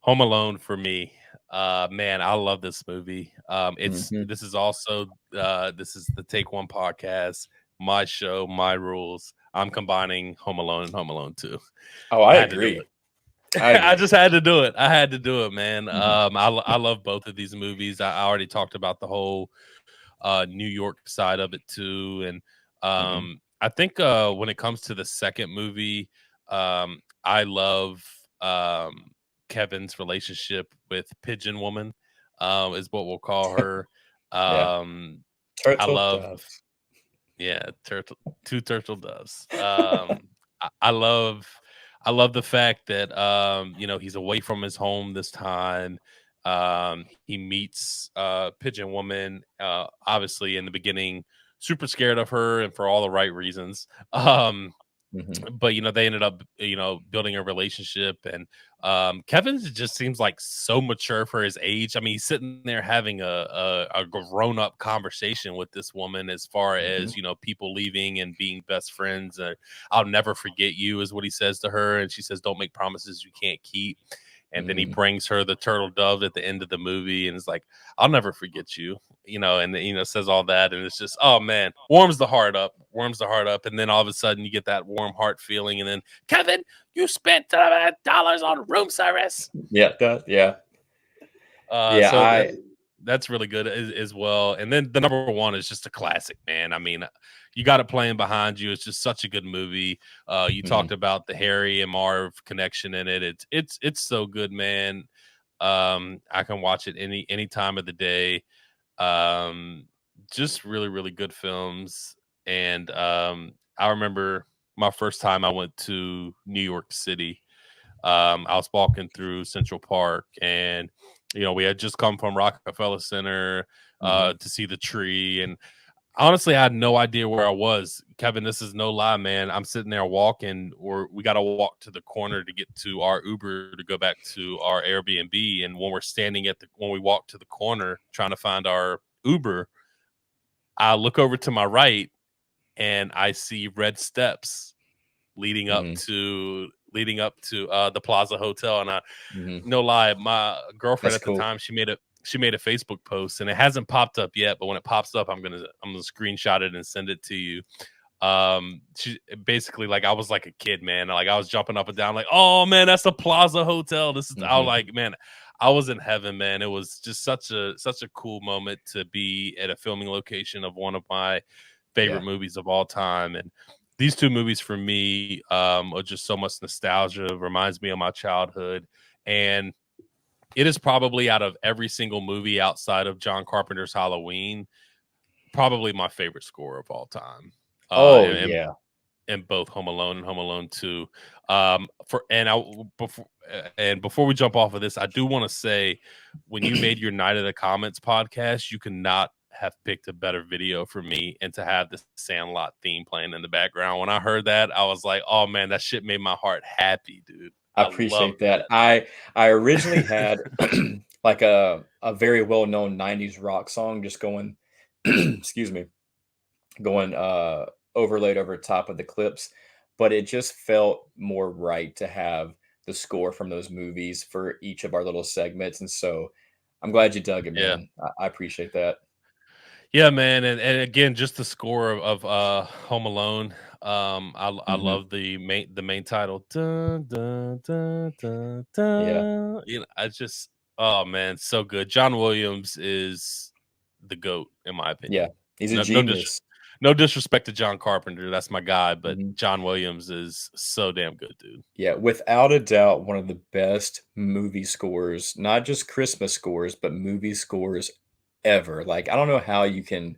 Home Alone for me. Man, I love this movie. Mhm. This is also this is the Take One podcast, my show, my rules. I'm combining Home Alone and Home Alone 2. Oh, I I had to do agree. it. I I agree. just had to do it. I had to do it, man. Mhm. I love both of these movies. I already talked about the whole New York side of it too, and Mhm. I think when it comes to the second movie, I love Kevin's relationship with Pigeon Woman, is what we'll call her. Yeah. Um, I Turtle love, doves. yeah, two turtle doves. I love. I love the fact that he's away from his home this time. He meets Pigeon Woman, obviously in the beginning, super scared of her and for all the right reasons. Mhm. But they ended up building a relationship, and Kevin just seems like so mature for his age. I mean, he's sitting there having a grown-up conversation with this woman as far Mhm. as people leaving and being best friends. I'll never forget you is what he says to her, and she says, don't make promises you can't keep. And then he Mhm. brings her the turtle dove at the end of the movie and is like, I'll never forget you, and says all that. And it's just, oh man, warms the heart up. And then all of a sudden you get that warm heart feeling. And then, Kevin, you spent dollars on room service. Yeah, yeah. Yeah, So that's really good as well. And then the number one is just a classic, man. I mean, you got it playing behind you. It's just such a good movie. You Mhm. talked about the Harry and Marv connection in it. It's so good, man. I can watch it any time of the day. Just really, really good films. And I remember my first time I went to New York City. I was walking through Central Park, and we had just come from Rockefeller Center Mhm. to see the tree. And honestly, I had no idea where I was. Kevin, this is no lie, man. I'm sitting there walking, or we got to walk to the corner to get to our Uber to go back to our Airbnb. And when we're standing when we walk to the corner trying to find our Uber, I look over to my right and I see red steps leading up Mhm. to the Plaza Hotel. And Mhm. no lie, my girlfriend That's at the cool. time, she made a Facebook post, and it hasn't popped up yet, but when it pops up, I'm gonna screenshot it and send it to you. She basically, like, I was like a kid, man. Like, I was jumping up and down, like, oh man, that's the Plaza Hotel. I was Mhm. like, man, I was in heaven, man. It was just such a cool moment to be at a filming location of one of my favorite Yeah. movies of all time. And these two movies for me are just so much nostalgia, reminds me of my childhood. And it is probably, out of every single movie outside of John Carpenter's Halloween, probably my favorite score of all time. Uh, Oh, and, and yeah. and both Home Alone and Home Alone 2. For and I before we jump off of this, I do want to say, when you made your Night of the Comments podcast, you cannot have picked a better video for me, and to have the Sandlot theme playing in the background. When I heard that, I was like, oh man, that shit made my heart happy, dude. I I love appreciate that. I originally had like a very well-known 90s rock song just going excuse me, going overlaid over top of the clips, but it just felt more right to have the score from those movies for each of our little segments. And so I'm glad you dug it, yeah. man. I appreciate that. Yeah, man, and again, just the score of Home Alone. I Hmm. love the main title. Dun, dun, dun, dun, Yeah. dun. I just, oh man, so good. John Williams is the GOAT in my Yeah. opinion. He's a No genius. no disrespect to John Carpenter, that's my guy, but Mhm. John Williams is so damn good, dude. Yeah, without a doubt, one of the best movie scores, not just Christmas scores, but movie scores ever. Like, I don't know how you can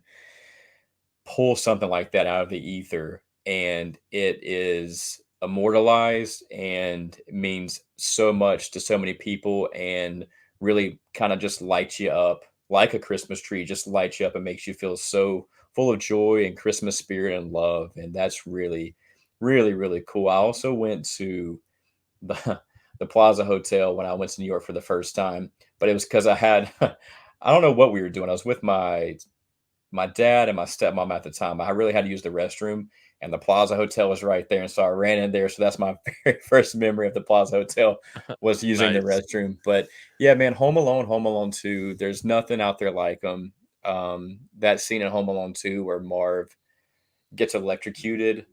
pull something like that out of the ether and it is immortalized and means so much to so many people and really kind of just lights you up like a Christmas tree, just lights you up and makes you feel so full of joy and Christmas spirit and love. And that's really, really, really cool. I also went to the the Plaza Hotel when I went to New York for the first time, but it was because I had I don't know what we were doing. I was with my dad and my stepmom at the time. I really had to use the restroom, and the Plaza Hotel was right there, and so I ran in there. So that's my very first memory of the Plaza Hotel was using the Nice. restroom. But yeah, man, Home Alone 2, there's nothing out there like them. That scene in Home Alone 2 where Marv gets electrocuted.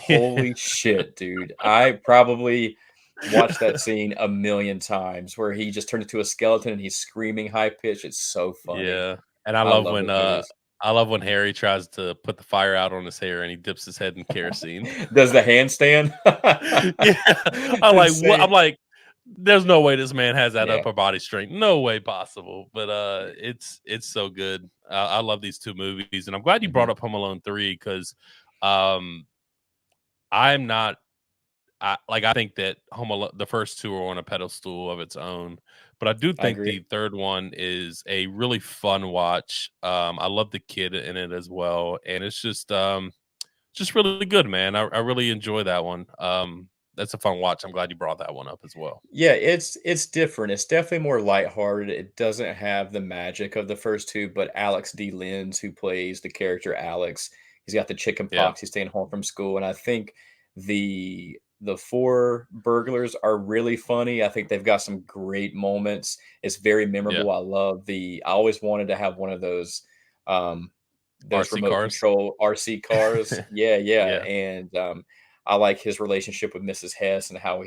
Yeah. Holy shit, dude. I probably watched that scene a million times where he just turned into a skeleton and he's screaming high pitch. It's so funny. Yeah, and I I love love when those movies. Harry tries to put the fire out on his hair and he dips his head in kerosene. Does the handstand? Yeah, I'm like, what? I'm Insane. like, there's no way this man has that Yeah. upper body strength. No way possible. But it's so good. I love these two movies, and I'm glad you brought Mhm. up Home Alone 3 because um, I'm not I think that the first two are on a pedestal of its own, but I do I think agree. the third one is a really fun watch. I love the kid in it as well, and it's just really good, man. I really enjoy that one. That's a fun watch. I'm glad you brought that one up as well. Yeah, it's different. It's definitely more lighthearted. It doesn't have the magic of the first two, but Alex D. Linz, who plays the character Alex, he's got the chicken Yeah, pox. He's staying home from school, and I think the four burglars are really funny. I think they've got some great moments. It's very yeah. memorable. I always wanted to have one of those RC remote cars. control RC cars. Yeah, yeah, Yeah, and I like his relationship with Mrs. Hess and how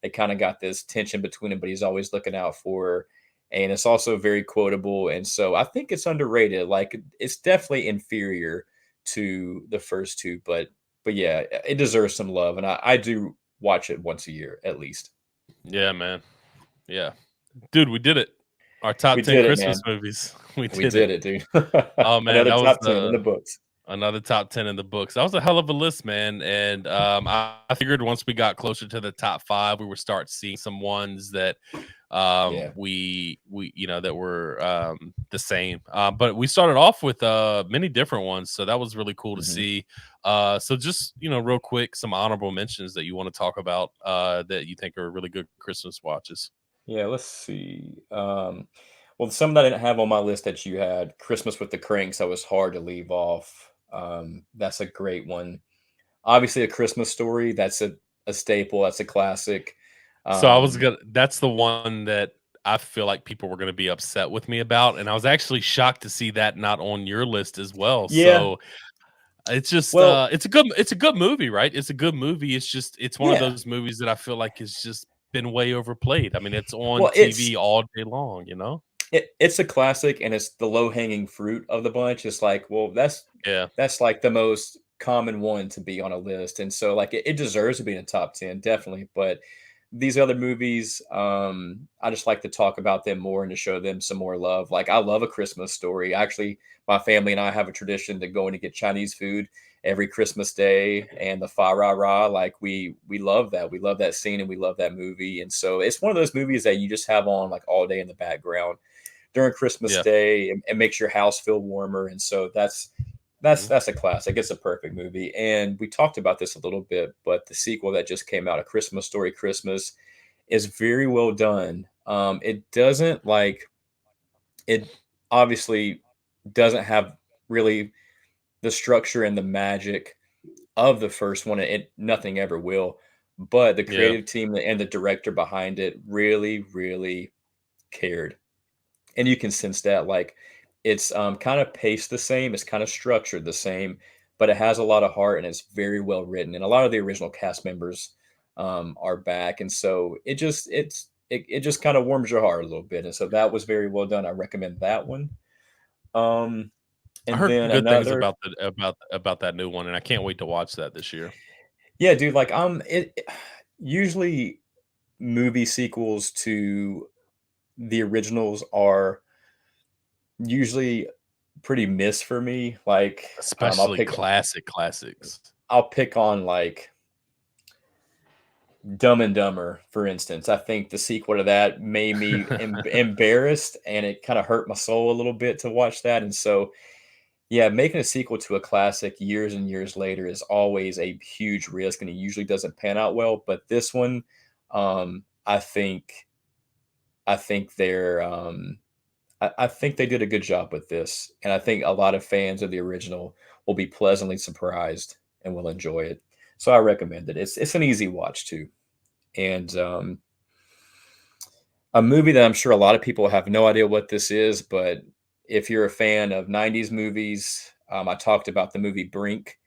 they kind of got this tension between them, but he's always looking out for her. And it's also very quotable. And so I think it's underrated. Like it's definitely inferior to the first two, but yeah, it deserves some love. And I do watch it once a year at least. yeah, man. Yeah, dude, we did it. Our We top 10 did it, Christmas man. movies. We We did it. did it, dude. Oh man, Another that was top 10 in the books. another top 10 in the books. That was a hell of a list, man. And I figured once we got closer to the top five, we would start seeing some ones that Yeah. we that were the same. But we started off with many different ones, so that was really cool to Mhm. see. So just real quick, some honorable mentions that you want to talk about that you think are really good Christmas watches. Yeah, let's see. Well, some that I didn't have on my list that you had, Christmas with the Cranks, that was hard to leave off. That's a great one. Obviously, A Christmas Story, that's a staple, that's a classic. So I was Um, gonna that's the one that I feel like people were gonna be upset with me about, and I was actually shocked to see that not on your list as well. yeah, So it's just well, it's a good movie, right? It's a good movie. It's one of yeah. those movies that I feel like has just been way overplayed. I mean, it's on Well, TV all day long. it's a classic, and it's the low-hanging fruit of the bunch. It's like, well, Yeah, that's like the most common one to be on a list, and so, like, it deserves to be in the top 10, definitely, but these other movies, I just like to talk about them more and to show them some more love. Like, I love A Christmas Story. Actually, my family and I have a tradition to go in to get Chinese food every Christmas Day, and the fa ra ra, like, we love that. We love that scene, and we love that movie, and so it's one of those movies that you just have on, like, all day in the background during Christmas yeah. Day, and makes your house feel warmer. And so Mhm. that's a classic. It's a perfect movie. And we talked about this a little bit, but the sequel that just came out, A Christmas Story Christmas, is very well done. It doesn't like it obviously doesn't have really the structure and the magic of the first one. It nothing ever will. But the Yeah, creative team and the director behind it really, really cared, and you can sense that, like, it's, kind of paced the same, it's kind of structured the same, but it has a lot of heart and it's very well written, and a lot of the original cast members, are back, and so it just kinda warms your heart a little bit, and so that was very well done. I recommend that one. Um, I and heard then good things another. about that new one, and I can't wait to watch that this year. Yeah, dude, like, usually movie sequels to the originals are usually pretty miss for me. Like, Especially classics. I'll pick on, like, Dumb and Dumber, for instance. I think the sequel to that made me embarrassed, and it kinda hurt my soul a little bit to watch that, and so, yeah, making a sequel to a classic years and years later is always a huge risk, and it usually doesn't pan out well, but this one, I think I think they did a good job with this, and I think a lot of fans of the original will be pleasantly surprised and will enjoy it. So I recommend it. It's an easy watch too, and a movie that I'm sure a lot of people have no idea what this is, but if you're a fan of '90s movies, I talked about the movie Brink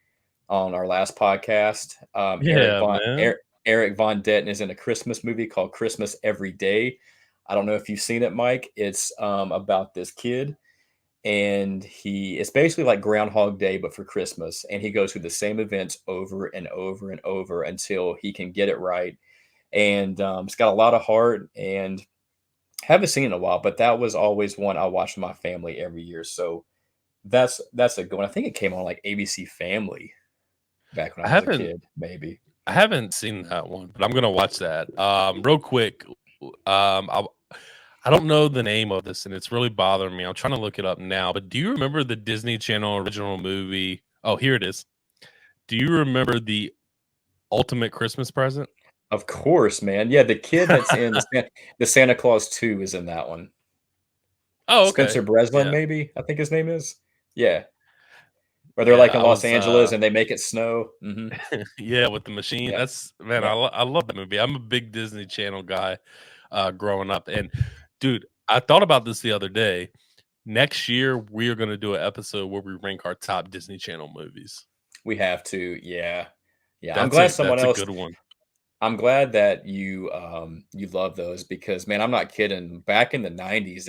on our last podcast. Yeah, man. Eric Von Detten is in a Christmas movie called Christmas Every Day. I don't know if you've seen it, Mike. It's about this kid, and it's basically like Groundhog Day, but for Christmas. And he goes through the same events over and over and over until he can get it right. And it's got a lot of heart, and haven't seen it in a while, but that was always one I watched with my family every year. So that's a good one. I think it came on like ABC Family back when I I was a haven't kid, maybe. I haven't seen that one, but I'm gonna watch that. Real quick. I don't know the name of this, and it's really bothering me. I'm trying to look it up now. But do you remember the Disney Channel original movie? Oh, here it is. Do you remember the Ultimate Christmas Present? Of course, man. Yeah, the kid that's in the Santa Claus 2 is in that one. Oh, Spencer okay. Breslin, Yeah. maybe, I think his name is. Yeah, where they're, Yeah, like, in I Los was Angeles and they make it snow. yeah, with the machine. Yep, That's man, yep. I love that movie. I'm a big Disney Channel guy growing up. And dude, I thought about this the other day. Next year we are going to do an episode where we rank our top Disney Channel movies. We have to, yeah. Yeah, I'm glad someone That's a else good one. I'm glad that you love those because, man, I'm not kidding. Back in the '90s,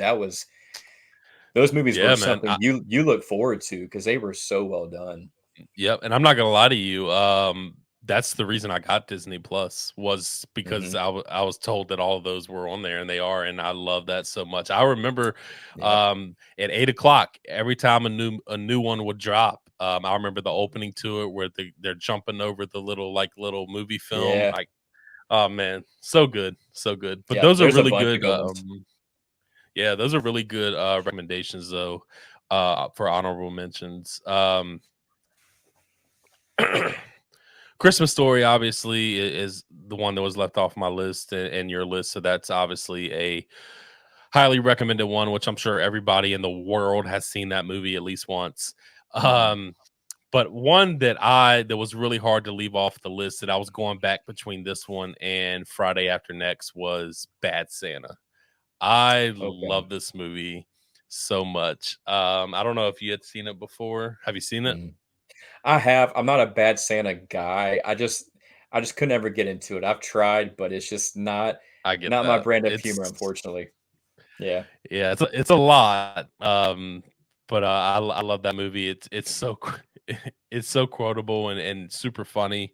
those movies were Yeah, man. something you look forward to because they were so well done. Yep, and I'm not gonna lie to you. That's the reason I got Disney Plus was because Mhm. I was told that all of those were on there, and they are, and I love that so much. I remember, Yep. at 8 o'clock every time a new one would drop. I remember the opening to it where they're jumping over the little movie film. Yeah. Like, oh man, so good, so good. But Yep, those are there's a really bunch of good. good ones. Yeah, those are really good recommendations though. For honorable mentions. Christmas Story obviously is the one that was left off my list and your list, so that's obviously a highly recommended one, which I'm sure everybody in the world has seen that movie at least once. Mhm. Um, but one that was really hard to leave off the list that I was going back between this one and Friday After Next was Bad Santa. I Okay. love this movie so much. I don't know if you had seen it before. Have you seen it? Mhm. I have. I'm not a bad Santa guy. I just could never get into it. I've tried, but it's just not I get not my that. brand of humor, It's unfortunately. Yeah. Yeah, it's a lot. But I love that movie. It's so it's so quotable and super funny.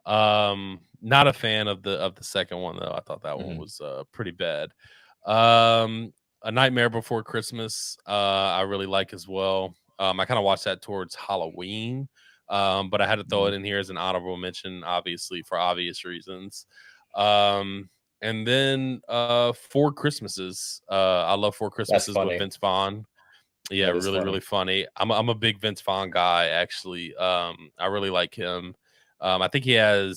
Not a fan of the second one though. I thought that one Mhm. was pretty bad. Um, A Nightmare Before Christmas. I really like as well. I kind of watched that towards Halloween. But I had to throw Mhm. it in here as an honorable mention, obviously for obvious reasons. Um, and then Four Christmases. I love Four That's Christmases with funny. Vince Vaughn. Yeah, That is really, really funny. funny. I'm a big Vince Vaughn guy, actually. I really like him. I think I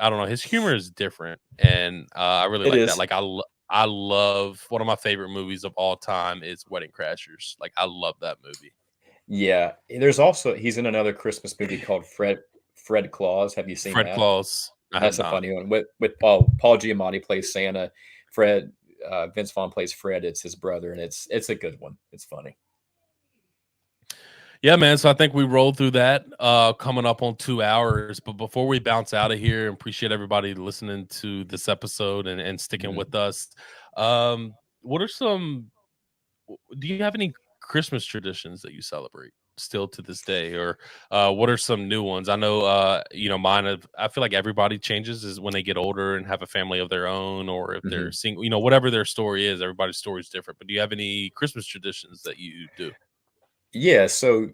don't know, his humor is different, and I really It like that. is. Like I love one of my favorite movies of all time is Wedding Crashers. Like I love that movie. Yeah. There's also he's in another Christmas movie called Fred Claus. Have you seen Fred that? Claus. I have That's a not. funny one. With Paul Giamatti plays Santa. Fred Vince Vaughn plays Fred. It's his brother, and it's a good one. It's funny. Yeah, man. So I think we rolled through that, coming up on 2 hours. But before we bounce out of here, and appreciate everybody listening to this episode and sticking Mhm. with us. What are some? Do you have any Christmas traditions that you celebrate still to this day, or what are some new ones? I know, mine. I feel like everybody changes is when they get older and have a family of their own, or if they're Mhm. single. Whatever their story is, everybody's story is different. But do you have any Christmas traditions that you do? Yeah, so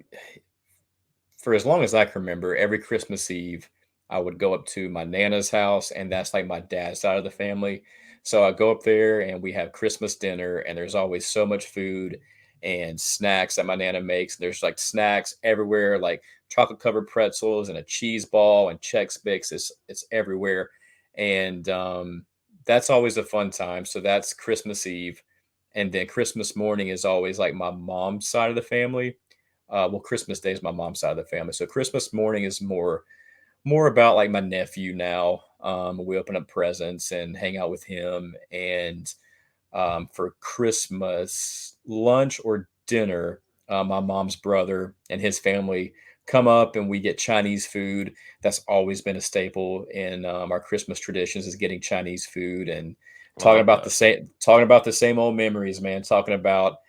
for as long as I can remember, every Christmas Eve, I would go up to my nana's house, and that's like my dad's side of the family. So I go up there and we have Christmas dinner, and there's always so much food and snacks that my nana makes. There's like snacks everywhere, like chocolate covered pretzels and a cheese ball and Chex Mix. It's everywhere, and that's always a fun time. So that's Christmas Eve, and then Christmas morning is always like my mom's side of the family. Well, Christmas Day is my mom's side of the family. So Christmas morning is more about like my nephew now. We open up presents and hang out with him. And for Christmas lunch or dinner, my mom's brother and his family come up and we get Chinese food. That's always been a staple in our Christmas traditions is getting Chinese food and I love that. talking about the same old memories, man. Talking about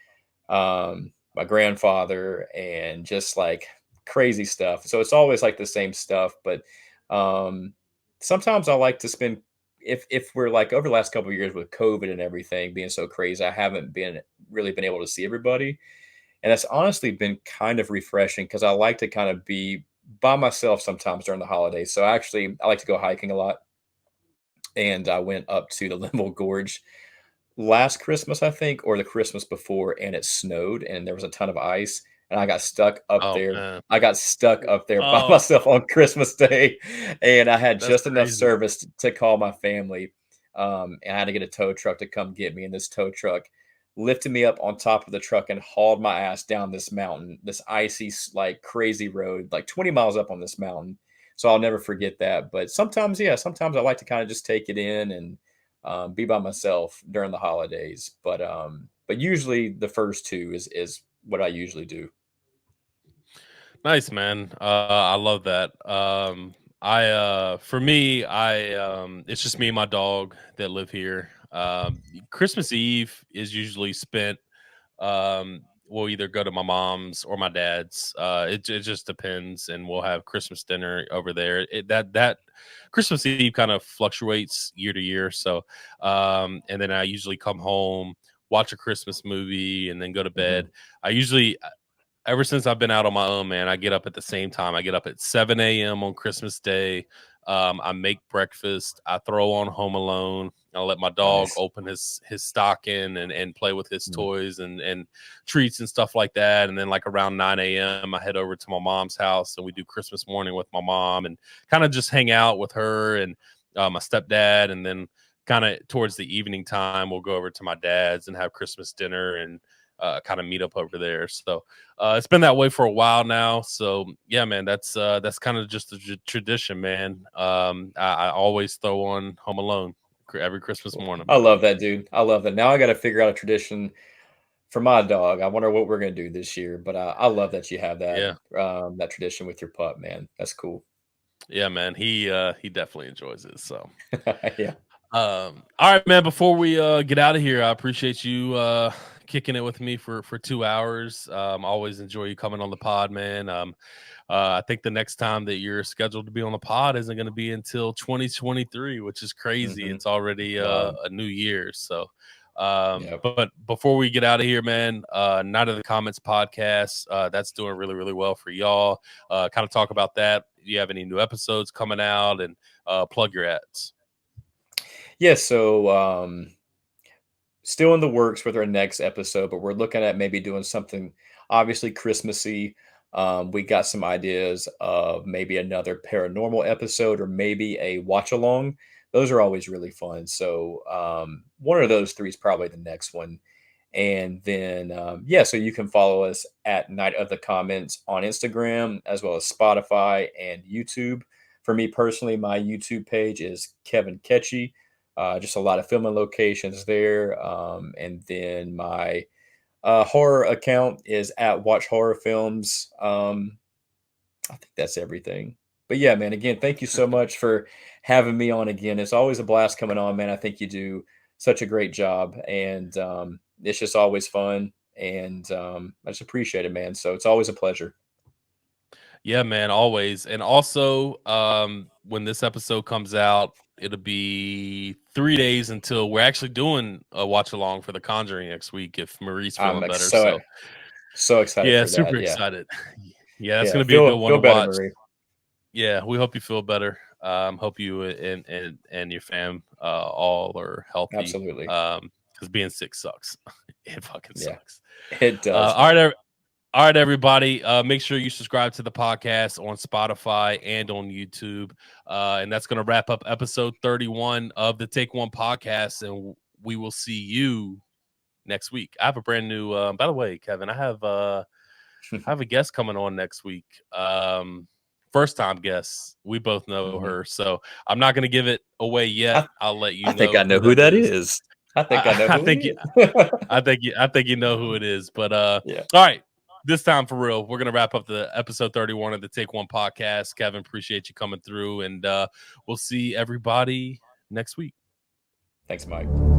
my grandfather, and just like crazy stuff. So it's always like the same stuff, but um, sometimes I like to spend if we're like over the last couple of years with COVID and everything being so crazy, I haven't been really been able to see everybody, and that's honestly been kind of refreshing because I like to kind of be by myself sometimes during the holidays. So actually, I like to go hiking a lot, and I went up to the Limel Gorge last Christmas, I think, or the Christmas before, and it snowed and there was a ton of ice, and I got stuck up Oh there. man. I got stuck up there by Oh, myself on Christmas Day, and I had that's just enough crazy. service to call my family. And I had to get a tow truck to come get me, and this tow truck lifted me up on top of the truck and hauled my ass down this mountain, this icy, like crazy road, like 20 miles up on this mountain. So I'll never forget that. But sometimes, yeah, sometimes I like to kind of just take it in and be by myself during the holidays. But usually the first two is what I usually do. Nice, man. I love that. For me, it's just me and my dog that live here. Christmas Eve is usually spent. We'll either go to my mom's or my dad's. It just depends, and we'll have Christmas dinner over there. That Christmas Eve kind of fluctuates year to year. So, and then I usually come home, watch a Christmas movie, and then go to Hmm. bed. I usually ever since I've been out on my own, man, I get up at the same time. I get up at 7 a.m. on Christmas Day. I make breakfast. I throw on Home Alone. I let my dog Nice. open his stocking and play with his Mm. toys and treats and stuff like that. And then like around 9 a.m. I head over to my mom's house and we do Christmas morning with my mom and kind of just hang out with her and my stepdad. And then kind of towards the evening time, we'll go over to my dad's and have Christmas dinner and kind of meet up over there. So it's been that way for a while now. So yeah, man, that's kind of just a tradition, man. I always throw on Home Alone every Christmas Cool. morning, I bro. love that, dude. I love that. Now I got to figure out a tradition for my dog. I wonder what we're gonna do this year, but I love that you have that Yeah, that tradition with your pup, man. That's cool. yeah, man. He definitely enjoys it. So Yeah, all right, man. Before we get out of here, I appreciate you kicking it with me for 2 hours. Always enjoy you coming on the pod, man. I think the next time that you're scheduled to be on the pod isn't going to be until 2023, which is crazy. hmm, It's already wild. a new year. So, Yep. but before we get out of here, man, Night of the Comments podcast, that's doing really, really well for y'all. Kind of talk about that. Do you have any new episodes coming out and plug your ads? Yeah. So still in the works with our next episode, but we're looking at maybe doing something obviously Christmassy. We got some ideas of maybe another paranormal episode or maybe a watch along. Those are always really fun. So one of those three is probably the next one. And then, yeah, so you can follow us at Night of the Comments on Instagram as well as Spotify and YouTube. For me personally, my YouTube page is Kevin Ketchie. Just a lot of filming locations there. And then my horror account is at Watch Horror Films. I think that's everything. But yeah, man, again, thank you so much for having me on again. It's always a blast coming on, man. I think you do such a great job. And it's just always fun. And I just appreciate it, man. So it's always a pleasure. Yeah, man, always. And also, when this episode comes out, it'll be 3 days until we're actually doing a watch along for The Conjuring next week if Marie's I'm feeling better. So so excited yeah, for super that. Yeah. excited. Yeah, that's Yeah. gonna be a good one Feel to better, watch. Marie. Yeah, we hope you feel better. Hope you and your fam all are healthy. Absolutely. Because being sick sucks. It fucking Yeah. sucks. It does, All right, man. all right, everybody. Make sure you subscribe to the podcast on Spotify and on YouTube. And that's going to wrap up episode 31 of the Take One podcast. And we will see you next week. I have a brand new, by the way, Kevin, I have a guest coming on next week. First time guest. We both know Mhm. her. So I'm not going to give it away yet. I'll let you I think I know know who who that that is. is. I think I know I who it think is. I think you know who it is. But Yeah. all right. This time for real, we're gonna wrap up the episode 31 of the Take One podcast. Kevin, appreciate you coming through, and we'll see everybody next week. Thanks, Mike.